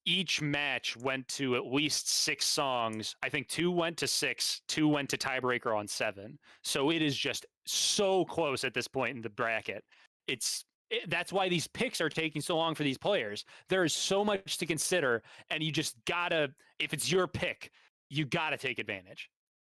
each match went to at least 6 songs. I think 2 went to 6, 2 went to tiebreaker on 7. So it is just so close at this point in the bracket. That's why these picks are taking so long for these players. There is so much to consider, and you just gotta, if it's your pick, you gotta take advantage.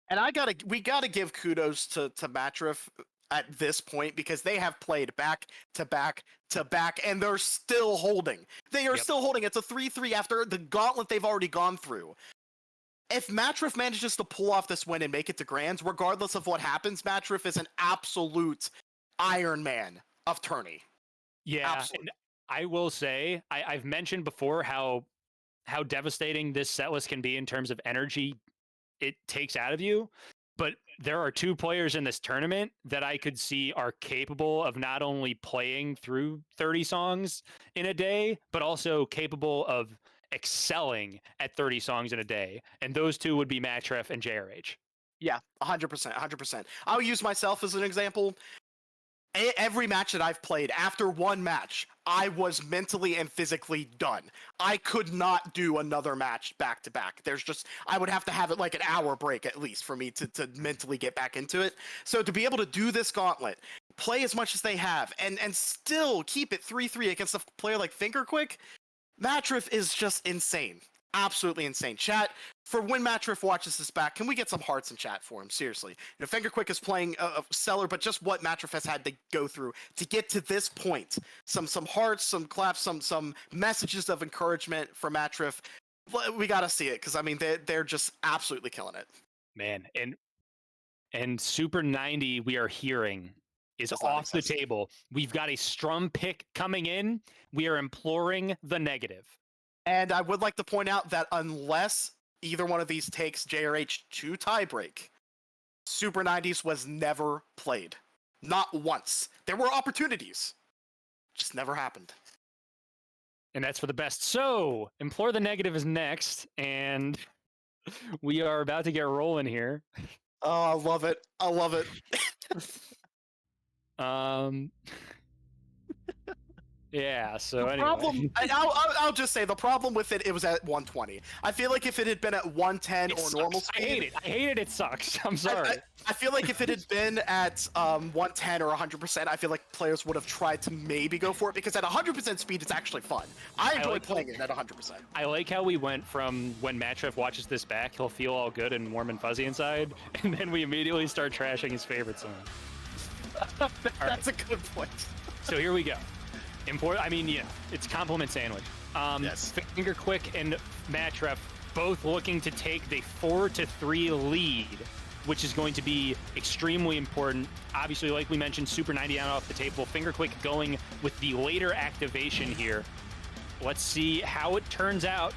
And we gotta give kudos to Matref at this point, because they have played back to back to back, and they're still holding. They are still holding. It's a 3-3 after the gauntlet they've already gone through. If Matref manages to pull off this win and make it to Grands, regardless of what happens, Matref is an absolute Iron Man of tourney. Yeah, absolutely. And I will say, I've mentioned before how devastating this setlist can be in terms of energy it takes out of you. But there are 2 players in this tournament that I could see are capable of not only playing through 30 songs in a day, but also capable of excelling at 30 songs in a day. And those 2 would be Matref and JRH. Yeah, 100%, 100%. I'll use myself as an example. Every match that I've played, after one match, I was mentally and physically done. I could not do another match back to back. I would have to have it like an hour break at least for me to mentally get back into it. So to be able to do this gauntlet, play as much as they have, and still keep it 3-3 against a player like FingerQuick, Matref is just insane. Absolutely insane. Chat, for when Matref watches this back, can we get some hearts in chat for him? Seriously. You know, FingerQuick is playing a seller, but just what Matref has had to go through to get to this point. Some hearts, some claps, some messages of encouragement for Matref. We got to see it, because, I mean, they're just absolutely killing it. Man, and Super 90 we are hearing is off the table. We've got a strum pick coming in. We are imploring the negative. And I would like to point out that unless either one of these takes JRH to tiebreak, Super 90s was never played. Not once. There were opportunities. Just never happened. And that's for the best. So, Implore the Negative is next, and we are about to get rolling here. Oh, I love it. I love it. Yeah. So The anyway, problem, I'll just say the problem with it was at 120. I feel like if it had been at 110 it or sucks. normal I hate speed, it. I hate it. It sucks. I'm sorry. I feel like if it had been at 110 or 100%, I feel like players would have tried to maybe go for it because at 100% speed, it's actually fun. I enjoy like playing it at 100%. I like how we went from when Matref watches this back, he'll feel all good and warm and fuzzy inside, and then we immediately start trashing his favorite song. That's a good point. So here we go. I mean, yeah, it's compliment sandwich. Yes. FingerQuick and Matref both looking to take the 4-3 lead, which is going to be extremely important. Obviously, like we mentioned, Super 90 down off the table. FingerQuick going with the later activation here. Let's see how it turns out.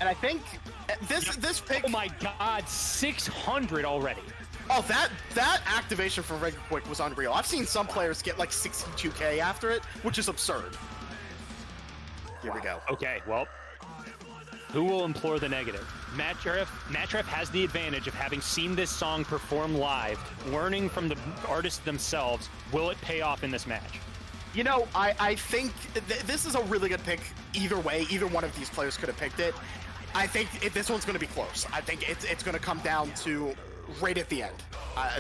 And I think this pick. Oh my God, 600 already. Oh, that activation from FingerQuick was unreal. I've seen some players get like 62k after it, which is absurd. Here we go. Okay, well, who will implore the negative? Matref has the advantage of having seen this song perform live, learning from the artists themselves. Will it pay off in this match? You know, I think this is a really good pick either way. Either one of these players could have picked it. I think this one's going to be close. I think it's going to come down to right at the end.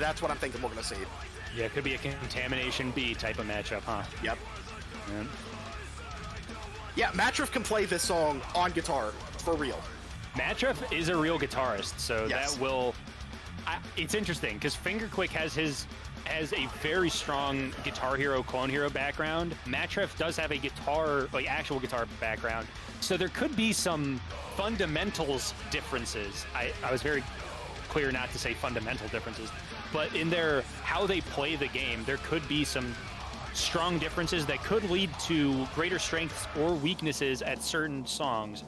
That's what I'm thinking we're going to see. Yeah, it could be a Contamination B type of matchup, huh? Yep. Yeah. Yeah, Matref can play this song on guitar for real. Matref is a real guitarist, so Yes. that will... it's interesting, because FingerQuick has a very strong Guitar Hero, Clone Hero background. Matref does have a guitar, like actual guitar background, so there could be some fundamentals differences. I was very clear not to say fundamental differences, but in how they play the game, there could be some strong differences that could lead to greater strengths or weaknesses at certain songs.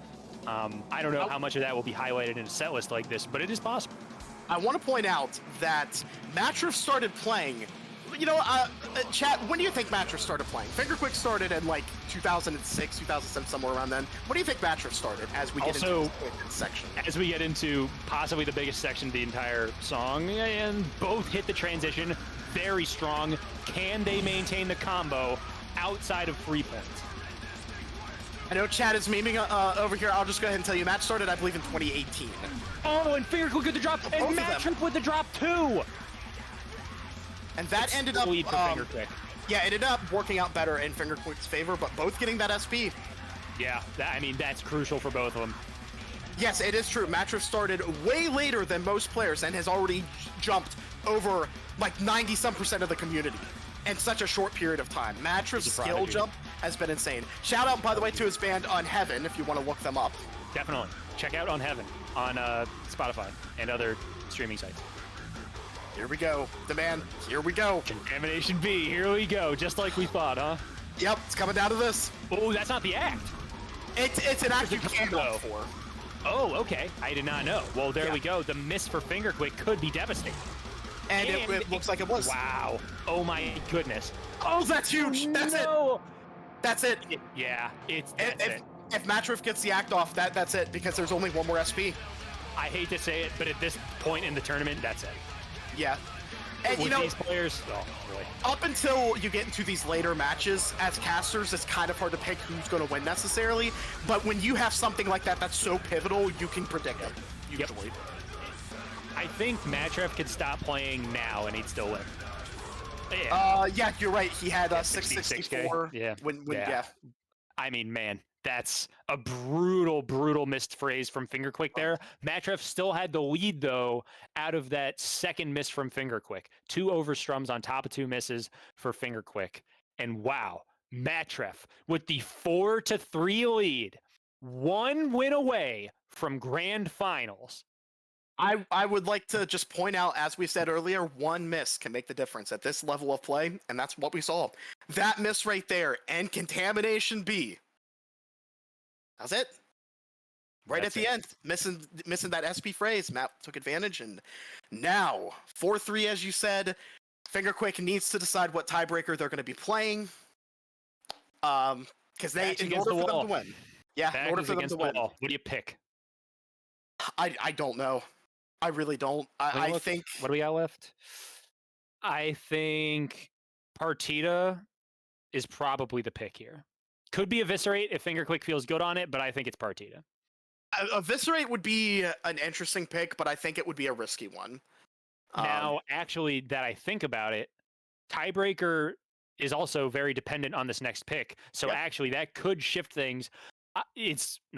I don't know how much of that will be highlighted in a set list like this, but it is possible. I want to point out that Matref started playing. You know, chat, when do you think Matref started playing? FingerQuick started in like 2006, 2007, somewhere around then. When do you think Matref started as we get into this section? As we get into possibly the biggest section of the entire song, and both hit the transition very strong. Can they maintain the combo outside of 3 points? I know chat is memeing over here. I'll just go ahead and tell you, match started, I believe, in 2018. Oh, and FingerQuick with the drop, and Matref with the drop too. And that ended up, lead for FingerQuick. Yeah, it ended up working out better in FingerQuick's favor, but both getting that SP. Yeah, I mean, that's crucial for both of them. Yes, it is true. Matref started way later than most players and has already jumped over like 90-some% of the community in such a short period of time. Matref's skill jump has been insane. Shout out, by the way, to his band On Heaven if you want to look them up. Definitely. Check out On Heaven on Spotify and other streaming sites. Here we go. The man. Here we go. Contamination B. Here we go. Just like we thought, huh? Yep, it's coming down to this. Oh, that's not the act. It's an act you can't go for. Oh, okay. I did not know. Well, there we go. The miss for FingerQuick could be devastating. And it looks like it was. Wow. Oh my goodness. Oh, that's huge. That's it. That's it. Yeah, If Matref gets the act off, that's it, because there's only one more SP. I hate to say it, but at this point in the tournament, that's it. Yeah. And with you know, these players, oh boy. Up until you get into these later matches, as casters, it's kind of hard to pick who's going to win necessarily. But when you have something like that that's so pivotal, you can predict it. Usually. I think Matref could stop playing now and he'd still win. Yeah, you're right. He had 664. Yeah. Yeah. I mean, man, that's a brutal missed phrase from FingerQuick there. Matref still had the lead, though, out of that second miss from FingerQuick. 2 overstrums on top of 2 misses for FingerQuick. And wow, Matref with the 4-3 lead, 1 win away from grand finals. I would like to just point out, as we said earlier, 1 miss can make the difference at this level of play, and that's what we saw. That miss right there, and Contamination B. That's it. Right at the end, missing that SP phrase. Matt took advantage, and now 4-3, as you said. FingerQuick needs to decide what tiebreaker they're going to be playing, because in order for them to win. Yeah, in order for them to win. What do you pick? I don't know. I really don't. I think. What do we got left? I think Partita is probably the pick here. Could be Eviscerate if FingerQuick feels good on it, but I think it's Partita. Eviscerate would be an interesting pick, but I think it would be a risky one. Now, actually, that I think about it, Tiebreaker is also very dependent on this next pick. So actually, that could shift things.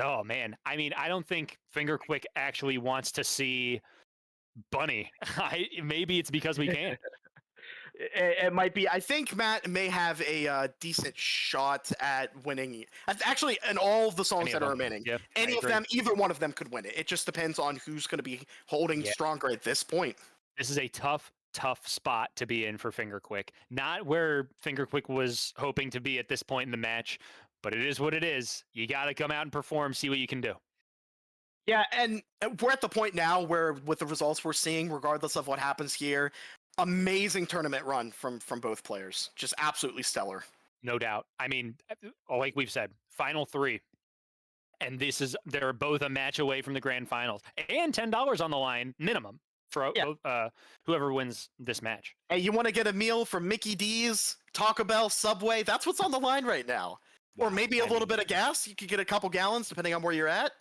Oh man. I mean, I don't think FingerQuick actually wants to see Bunny. Maybe it's because we can. It might be. I think Matt may have a decent shot at winning. Actually, in all of the songs that are remaining, any of them, either one of them could win it. It just depends on who's going to be holding stronger at this point. This is a tough spot to be in for FingerQuick. Not where FingerQuick was hoping to be at this point in the match, but it is what it is. You got to come out and perform, see what you can do. Yeah, and we're at the point now where, with the results we're seeing, regardless of what happens here, amazing tournament run from both players. Just absolutely stellar. No doubt. I mean, like we've said, final 3. And they're both a match away from the grand finals. And $10 on the line, minimum, for whoever wins this match. Hey, you want to get a meal from Mickey D's, Taco Bell, Subway? That's what's on the line right now. Wow. Or maybe a little bit of gas. You could get a couple gallons, depending on where you're at.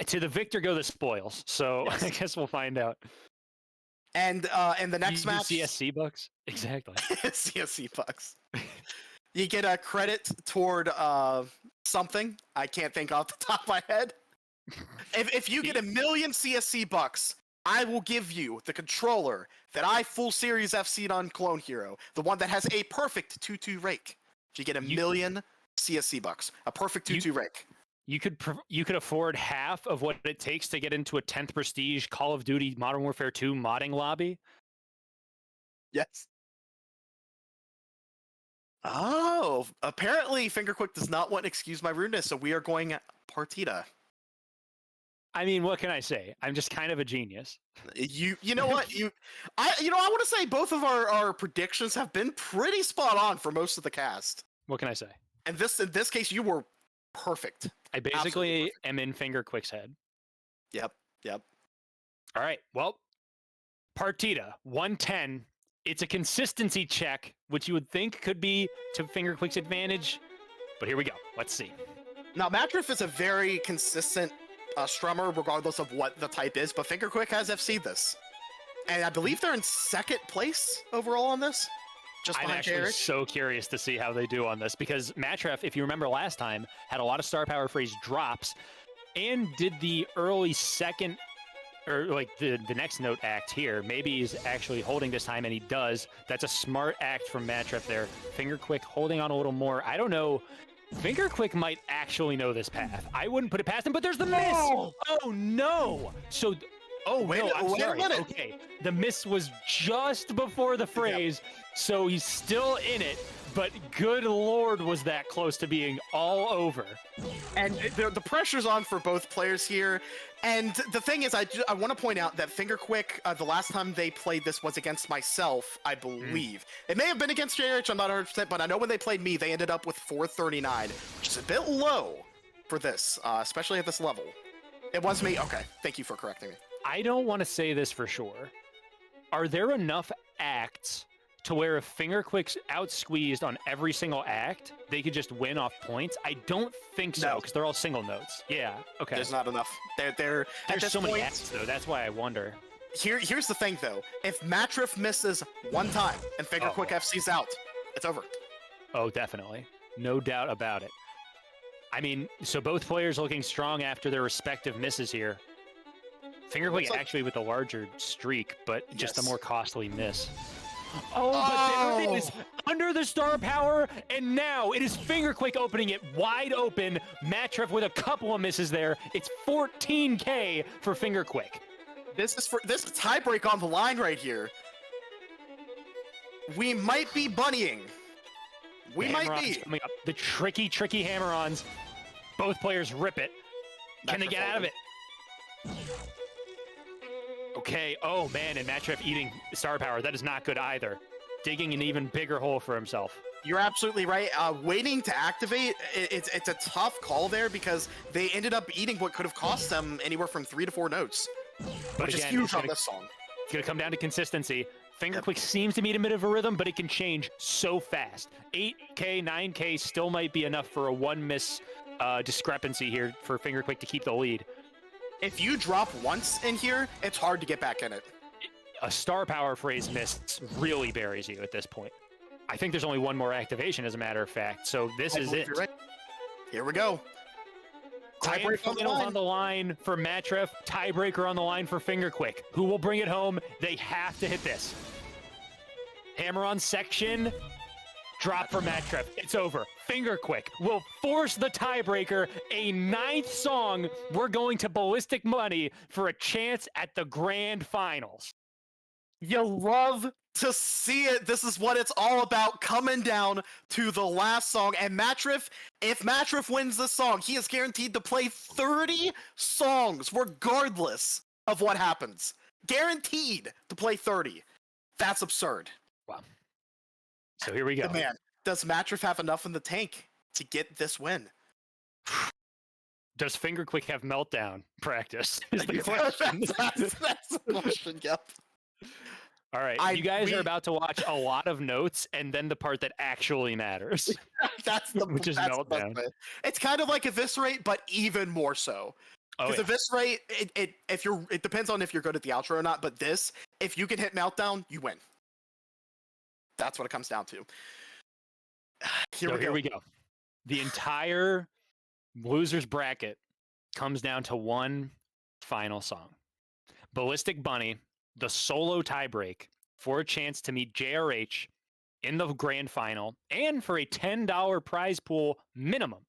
To the victor go the spoils. So I guess we'll find out. And in the next match, CSC bucks. Exactly. CSC bucks. You get a credit toward something. I can't think off the top of my head. If you get 1 million CSC bucks, I will give you the controller that I full series FC'd on Clone Hero, the one that has a perfect 2-2 rake. You get 1 million CSC bucks, a perfect 2-2 rake. You could afford half of what it takes to get into a 10th prestige Call of Duty Modern Warfare 2 modding lobby. Yes. Oh, apparently FingerQuick does not want to excuse my rudeness, so we are going Partita. I mean, what can I say? I'm just kind of a genius. You know what? I want to say both of our predictions have been pretty spot on for most of the cast. What can I say? And in this case, you were perfect. I basically am in FingerQuick's head. Yep. All right. Well, Partita 110. It's a consistency check, which you would think could be to FingerQuick's advantage. But here we go. Let's see. Now, Matref is a very consistent strummer, regardless of what the type is. But FingerQuick has FC'd this, and I believe they're in 2nd place overall on this. I'm actually so curious to see how they do on this, because Matref, if you remember last time, had a lot of star power phrase drops and did the early second, or like the next note act here. Maybe he's actually holding this time, and he does. That's a smart act from Matref there. FingerQuick holding on a little more. I don't know. FingerQuick might actually know this path. I wouldn't put it past him, but there's the miss. Oh no. So... wait a minute. Okay, the miss was just before the phrase, so he's still in it, but good lord was that close to being all over. And the pressure's on for both players here, and the thing is, I want to point out that FingerQuick, the last time they played this was against myself, I believe. It may have been against JRH, I'm not 100%, but I know when they played me, they ended up with 439, which is a bit low for this, especially at this level. It was me? Okay, thank you for correcting me. I don't want to say this for sure. Are there enough acts to where if FingerQuick's out-squeezed on every single act, they could just win off points? I don't think so, because they're all single notes. Yeah, okay. There's not enough. There's so many acts, though. That's why I wonder. Here's the thing, though. If Matref misses one time and FingerQuick FC's out, it's over. Oh, definitely. No doubt about it. I mean, so both players looking strong after their respective misses here. FingerQuick actually with a larger streak, but just a more costly miss. Oh, but there it is, under the star power, and now it is FingerQuick opening it wide open. Matref with a couple of misses there. It's 14K for FingerQuick. This is tiebreak on the line right here. We might be bunnying. We might be. Coming up. The tricky hammer-ons. Both players rip it. Can they get out of it? Okay, oh man, and Matref eating star power. That is not good either. Digging an even bigger hole for himself. You're absolutely right. Waiting to activate, it's a tough call there because they ended up eating what could have cost them anywhere from 3 to 4 notes, which is huge on this song. It's going to come down to consistency. FingerQuick seems to be in a bit of a rhythm, but it can change so fast. 8K, 9K still might be enough for a one miss discrepancy here for FingerQuick to keep the lead. If you drop once in here, it's hard to get back in it. A star power phrase miss really buries you at this point. I think there's only one more activation, as a matter of fact, so this is it. Right. Here we go. Tiebreaker on the line for Matref, tiebreaker on the line for FingerQuick. Who will bring it home? They have to hit this. Hammer on section, drop for Matref. It's over. FingerQuick will force the tiebreaker. A 9th song. We're going to Ballistic Money for a chance at the grand finals. You love to see it. This is what it's all about, coming down to the last song. And Matref, if Matref wins this song, he is guaranteed to play 30 songs, regardless of what happens. Guaranteed to play 30. That's absurd. Wow. So here we go. Man, does Matref have enough in the tank to get this win? Does FingerQuick have meltdown practice? Is the question. That's the question, yep. All right, you guys are about to watch a lot of notes, and then the part that actually matters. Which is meltdown. It's kind of like Eviscerate, but even more so. Because Eviscerate, it depends on if you're good at the outro or not. But this, if you can hit meltdown, you win. That's what it comes down to. Here we go. The entire losers bracket comes down to one final song. Ballistic Bunny, the solo tiebreak for a chance to meet JRH in the grand final and for a $10 prize pool minimum.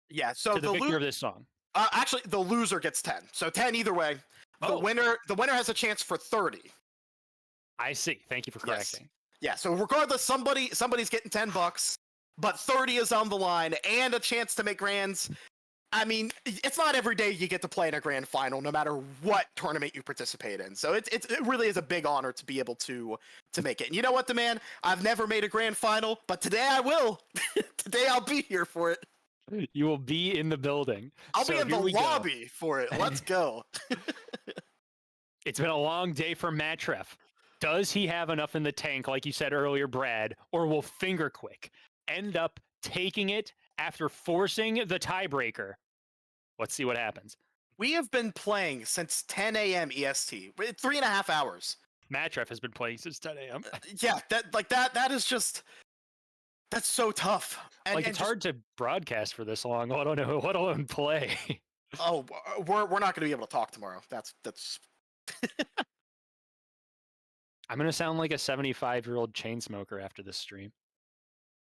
Yeah, so to the victor of this song. Actually, the loser gets 10. So 10 either way. The winner has a chance for 30. I see. Thank you for correcting. Yes. Yeah, so regardless, somebody's getting $10, but 30 is on the line and a chance to make grands. I mean, it's not every day you get to play in a grand final, no matter what tournament you participate in. So it really is a big honor to be able to make it. And you know what, man? I've never made a grand final, but today I will. Today I'll be here for it. You will be in the building. I'll be in the lobby for it. Let's go. It's been a long day for Matref. Does he have enough in the tank, like you said earlier, Brad, or will FingerQuick end up taking it after forcing the tiebreaker? Let's see what happens. We have been playing since 10 a.m. EST. 3.5 hours. Matref has been playing since 10 a.m. Yeah, that is just... That's so tough. It's hard to broadcast for this long, let alone play. Oh, we're not going to be able to talk tomorrow. That's... I'm going to sound like a 75-year-old chain smoker after this stream.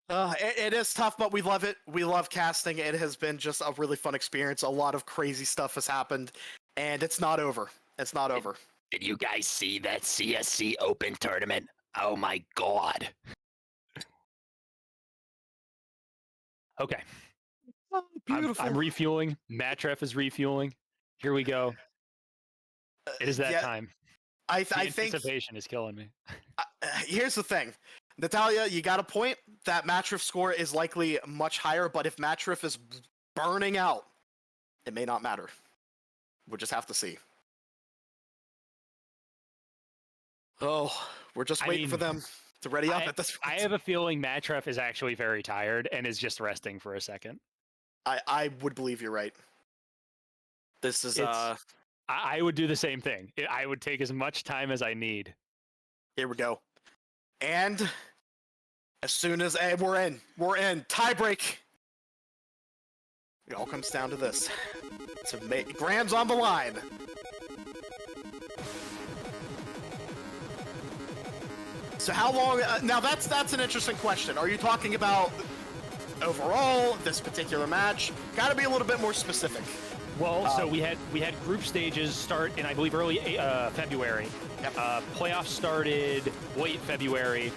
It is tough, but we love it. We love casting. It has been just a really fun experience. A lot of crazy stuff has happened, and it's not over. It's not over. Did you guys see that CSC Open tournament? Oh my god. Okay. Oh, beautiful. I'm refueling. Matref is refueling. Here we go. It is that time. I think anticipation is killing me. Here's the thing. Natalia, you got a point. That Matref score is likely much higher, but if Matref is burning out, it may not matter. We'll just have to see. Oh, we're just waiting for them to ready up at this point. I have a feeling Matref is actually very tired and is just resting for a second. I would believe you're right. This is... I would do the same thing. I would take as much time as I need. Here we go. And as soon as we're in. Tiebreak. It all comes down to this. Grams on the line. So how long? Now that's an interesting question. Are you talking about overall this particular match? Got to be a little bit more specific. Well, so we had group stages start in, I believe, early February. Yep. Playoffs started late February,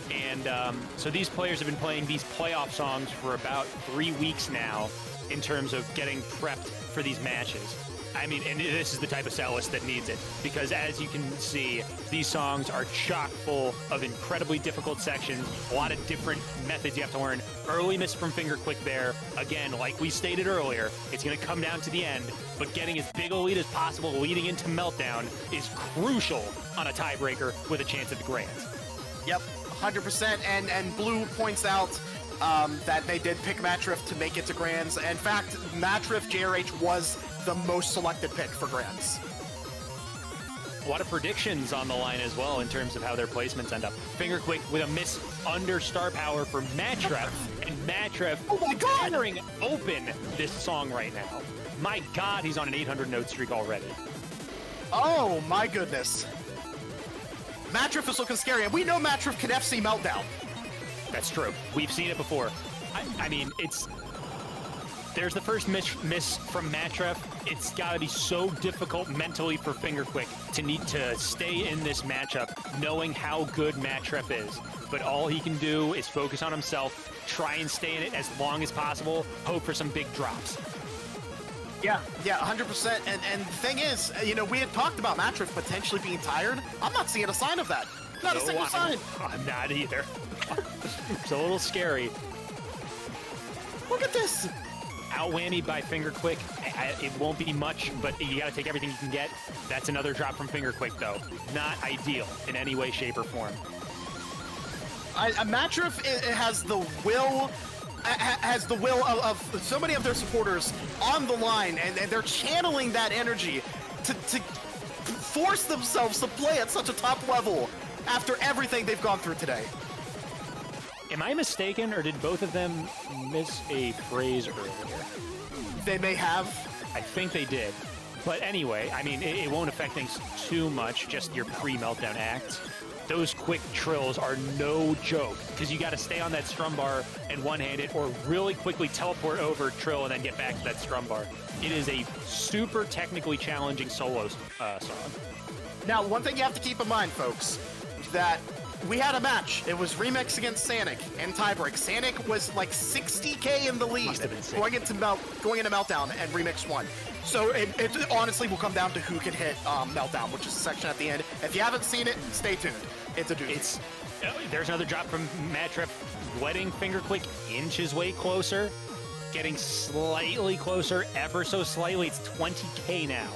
and so these players have been playing these playoff songs for about 3 weeks now in terms of getting prepped for these matches. I mean, and this is the type of set list that needs it, because as you can see, these songs are chock full of incredibly difficult sections, a lot of different methods you have to learn. Early miss from FingerQuick there. Again, like we stated earlier, it's going to come down to the end, but getting as big a lead as possible leading into Meltdown is crucial on a tiebreaker with a chance at the Grands. Yep, 100%. And Blue points out that they did pick Matref to make it to Grands. In fact, Matref JRH was the most selected pick for Grands. A lot of predictions on the line as well in terms of how their placements end up. FingerQuick with a miss under star power for Matref, and Matref firing open this song right now. My God, he's on an 800 note streak already. Oh my goodness. Matref is looking scary, and we know Matref can FC Meltdown. That's true. We've seen it before. I mean, there's the first miss from Matref. It's got to be so difficult mentally for FingerQuick to need to stay in this matchup, knowing how good Matref is. But all he can do is focus on himself, try and stay in it as long as possible, hope for some big drops. Yeah, 100%. And the thing is, you know, we had talked about Matref potentially being tired. I'm not seeing a sign of that. Not a single sign. I'm not either. It's a little scary. Look at this. Out whammied by FingerQuick. It won't be much, but you got to take everything you can get. That's another drop from FingerQuick, though. Not ideal in any way, shape, or form. Matref has the will of so many of their supporters on the line, and they're channeling that energy to force themselves to play at such a top level after everything they've gone through today. Am I mistaken, or did both of them miss a phrase earlier? They may have. I think they did. But anyway, I mean, it won't affect things too much, just your pre-meltdown acts. Those quick trills are no joke, because you got to stay on that strum bar and one-hand it, or really quickly teleport over trill and then get back to that strum bar. It is a super technically challenging solo song. Now, one thing you have to keep in mind, folks, that we had a match. It was Remix against Sanic and tiebreak. Sanic was like 60K in the lead going into Meltdown, and Remix won. So it honestly will come down to who can hit Meltdown, which is the section at the end. If you haven't seen it, stay tuned. It's a doozy. There's another drop from Matref, letting FingerQuick inch his way closer, getting slightly closer, ever so slightly. It's 20K now.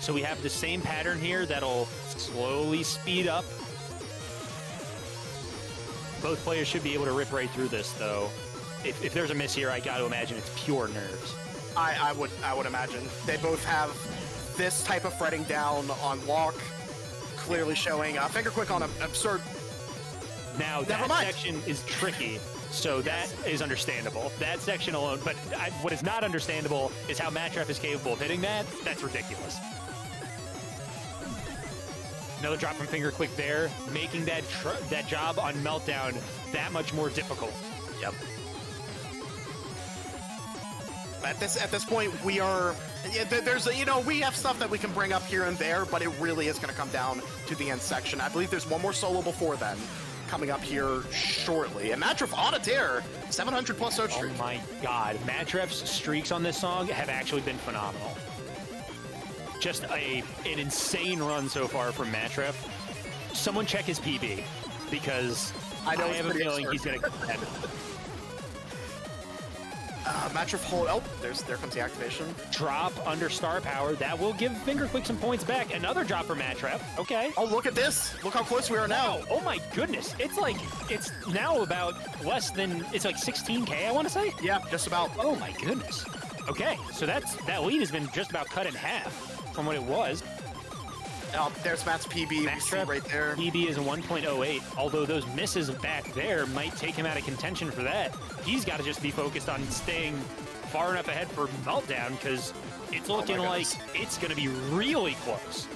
So we have the same pattern here that'll slowly speed up. Both players should be able to rip right through this, though. If there's a miss here, I got to imagine it's pure nerves. I would imagine. They both have this type of fretting down on lock, clearly showing FingerQuick on an absurd. Now, that section is tricky, so that is understandable. That section alone, but what is not understandable is how Matref is capable of hitting that. That's ridiculous. Another drop from FingerQuick there, making that job on Meltdown that much more difficult. Yep. At this point, we are. There's we have stuff that we can bring up here and there, but it really is going to come down to the end section. I believe there's one more solo before then, coming up here shortly. And Matref on a tear, 700 plus search streak. Oh my God, Matref's streaks on this song have actually been phenomenal. Just an insane run so far from Matref. Someone check his PB, because I have a feeling he's going to get ahead. Matref hold. Oh, there comes the activation. Drop under star power. That will give FingerQuick some points back. Another drop for Matref. Okay. Oh, look at this. Look how close we are now. Oh my goodness. It's now about it's like 16K, I want to say? Yeah, just about. Oh my goodness. Okay, so that lead has been just about cut in half from what it was. There's Matt's PB Matref right there. PB is a 1.08, although those misses back there might take him out of contention for that. He's got to just be focused on staying far enough ahead for Meltdown, because it's looking like it's going to be really close.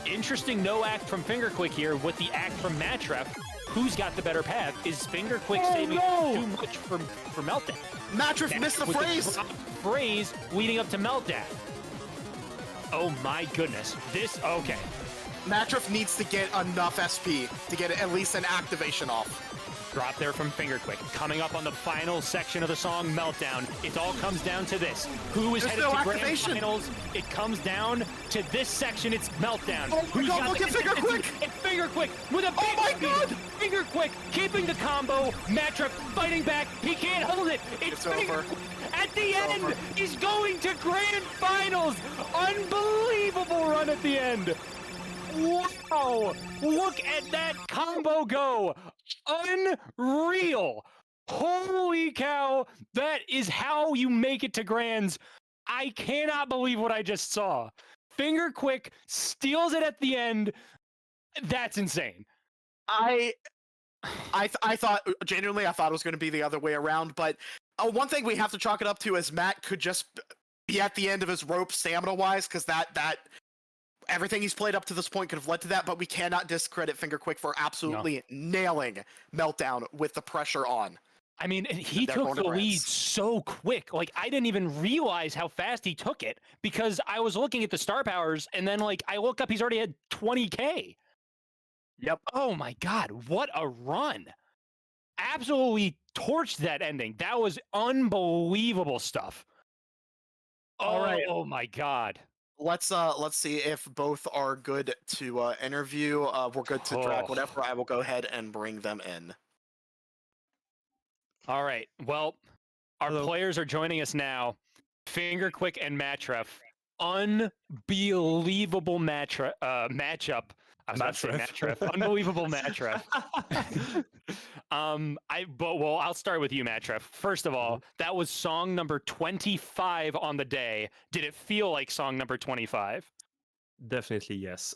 Interesting no act from FingerQuick here with the act from Matref. Who's got the better path? Is FingerQuick saving too much for Meltdown? Matref missed the phrase. Phrase leading up to Meltdown. Oh my goodness. Matref needs to get enough SP to get at least an activation off. Drop there from FingerQuick. Coming up on the final section of the song, Meltdown. It all comes down to this. Who is headed to grand finals? It comes down to this section. It's Meltdown. Oh my God, look at FingerQuick! It's FingerQuick with a big my God! FingerQuick keeping the combo. Matref fighting back. He can't hold it. It's over. At the end, he's going to grand finals. Unbelievable run at the end. Wow! Look at that combo go! Unreal! Holy cow! That is how you make it to grands. I cannot believe what I just saw. FingerQuick steals it at the end. That's insane. I thought, genuinely, I thought it was going to be the other way around, but one thing we have to chalk it up to is Matt could just be at the end of his rope stamina-wise, because that everything he's played up to this point could have led to that, but we cannot discredit FingerQuick for absolutely nailing Meltdown with the pressure on. I mean, he took the lead so quick. Like, I didn't even realize how fast he took it because I was looking at the star powers, and then, like, I look up, he's already had 20K. Yep. Oh, my God. What a run. Absolutely torched that ending. That was unbelievable stuff. All right. Oh, my God. Let's see if both are good to interview. We're good to drag whatever. I will go ahead and bring them in. All right. Well, our players are joining us now. FingerQuick and Matref. Unbelievable matchup. I was about to say Matref. Unbelievable Matref. I'll start with you, Matref. First of all, that was song number 25 on the day. Did it feel like song number 25? Definitely yes.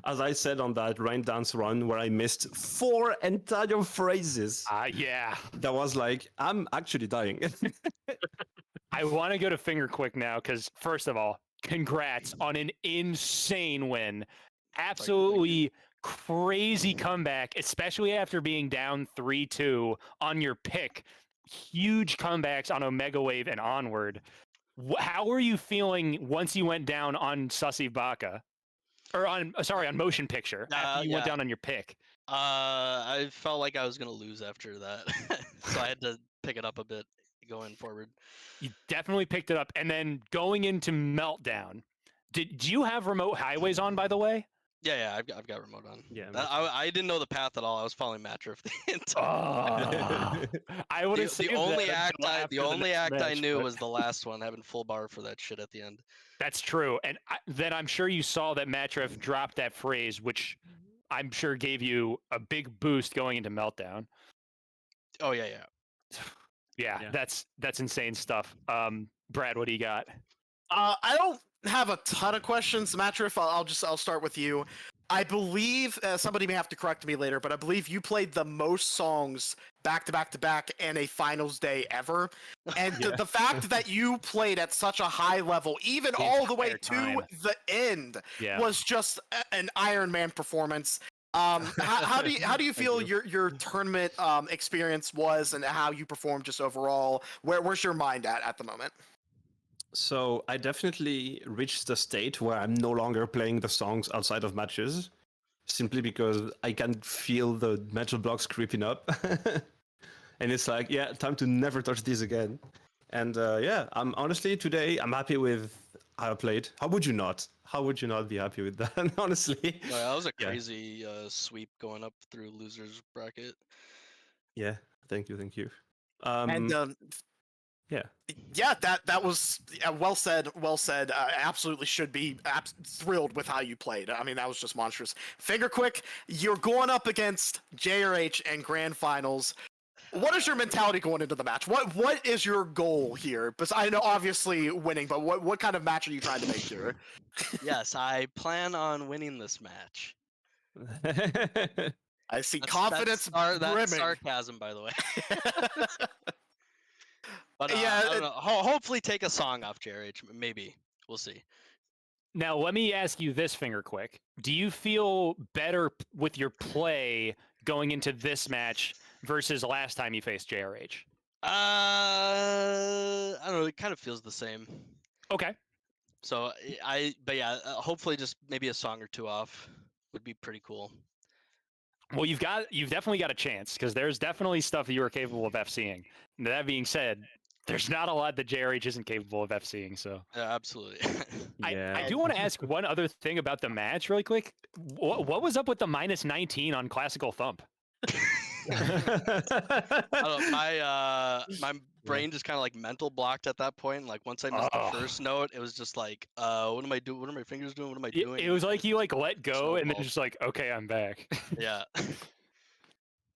As I said on that rain dance run where I missed 4 entire phrases. Yeah. That was like, I'm actually dying. I want to go to FingerQuick now because, first of all, congrats on an insane win. Absolutely crazy comeback, especially after being down 3-2 on your pick. Huge comebacks on Omega Wave and onward. How were you feeling once you went down on Sussy Baka? Or on Motion Picture after you went down on your pick? I felt like I was going to lose after that. So I had to pick it up a bit going forward. You definitely picked it up. And then going into Meltdown, did you have remote highways on, by the way? Yeah, I've got remote on. Yeah, I didn't know the path at all. I was following Matref the entire I would have the only act I knew was the last one, having full bar for that shit at the end. That's true. And then I'm sure you saw that Matref dropped that phrase, which I'm sure gave you a big boost going into Meltdown. Oh, yeah. Yeah, that's insane stuff. Brad, what do you got? I don't have a ton of questions, Matref. I'll start with you. I believe somebody may have to correct me later, but I believe you played the most songs back to back to back in a finals day ever. And the fact that you played at such a high level, even all the way to the end, was just an Iron Man performance. How do you feel your tournament experience was, and how you performed just overall? Where's your mind at the moment? So I definitely reached the state where I'm no longer playing the songs outside of matches, simply because I can feel the mental blocks creeping up. And it's like, time to never touch these again. And I'm honestly today I'm happy with how I played. How would you not? How would you not be happy with that? Honestly. No, that was a crazy sweep going up through losers bracket. Yeah, thank you. That was well said. Absolutely should be thrilled with how you played. I mean, that was just monstrous. FingerQuick, you're going up against JRH and grand finals. What is your mentality going into the match? What is your goal here? Because I know obviously winning, but what kind of match are you trying to make here? Yes, I plan on winning this match. I see confidence. That's sarcasm, by the way. But I don't know. Hopefully take a song off JRH. Maybe. We'll see. Now, let me ask you this, FingerQuick. Do you feel better with your play going into this match versus last time you faced JRH? I don't know. It kind of feels the same. Okay. So hopefully just maybe a song or two off would be pretty cool. Well, you've definitely got a chance because there's definitely stuff that you are capable of FCing. That being said, there's not a lot that JRH isn't capable of FCing. So Yeah, absolutely. Yeah. I do want to ask one other thing about the match really quick. What was up with the -19 on classical thump? I don't know, my brain just kind of like mental blocked at that point. Like once I missed the Oh. first note, it was just like, what am I doing? What are my fingers doing? What am I doing? It was like you like let go and then Snowballed. just like, okay, I'm back. Yeah.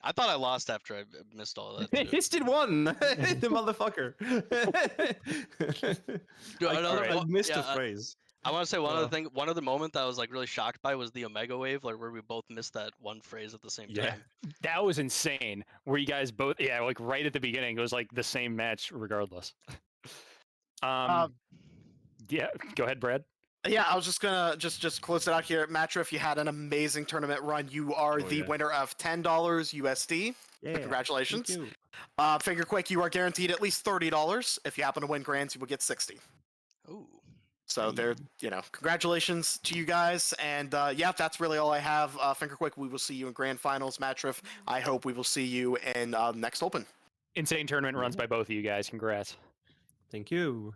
I thought I lost after I missed all that too. He still won, the motherfucker. Dude, I, another I one- missed yeah, a phrase. I want to say one other moment that I was like really shocked by was the Omega Wave, like where we both missed that one phrase at the same Yeah. time. That was insane. Where you guys both, yeah, like right at the beginning, it was like the same match regardless. Yeah, go ahead, Brad. Yeah, I was just gonna just close it out here. Matref, you had an amazing tournament run. You are Oh, the yeah. winner of $10 USD. Yeah. Congratulations. Thank you. FingerQuick, you are guaranteed at least $30. If you happen to win grands, you will get 60. Ooh. So Hey. there, congratulations to you guys. And yeah, that's really all I have. FingerQuick, we will see you in grand finals. Matref, I hope we will see you in next Open. Insane tournament runs by both of you guys. Congrats. Thank you.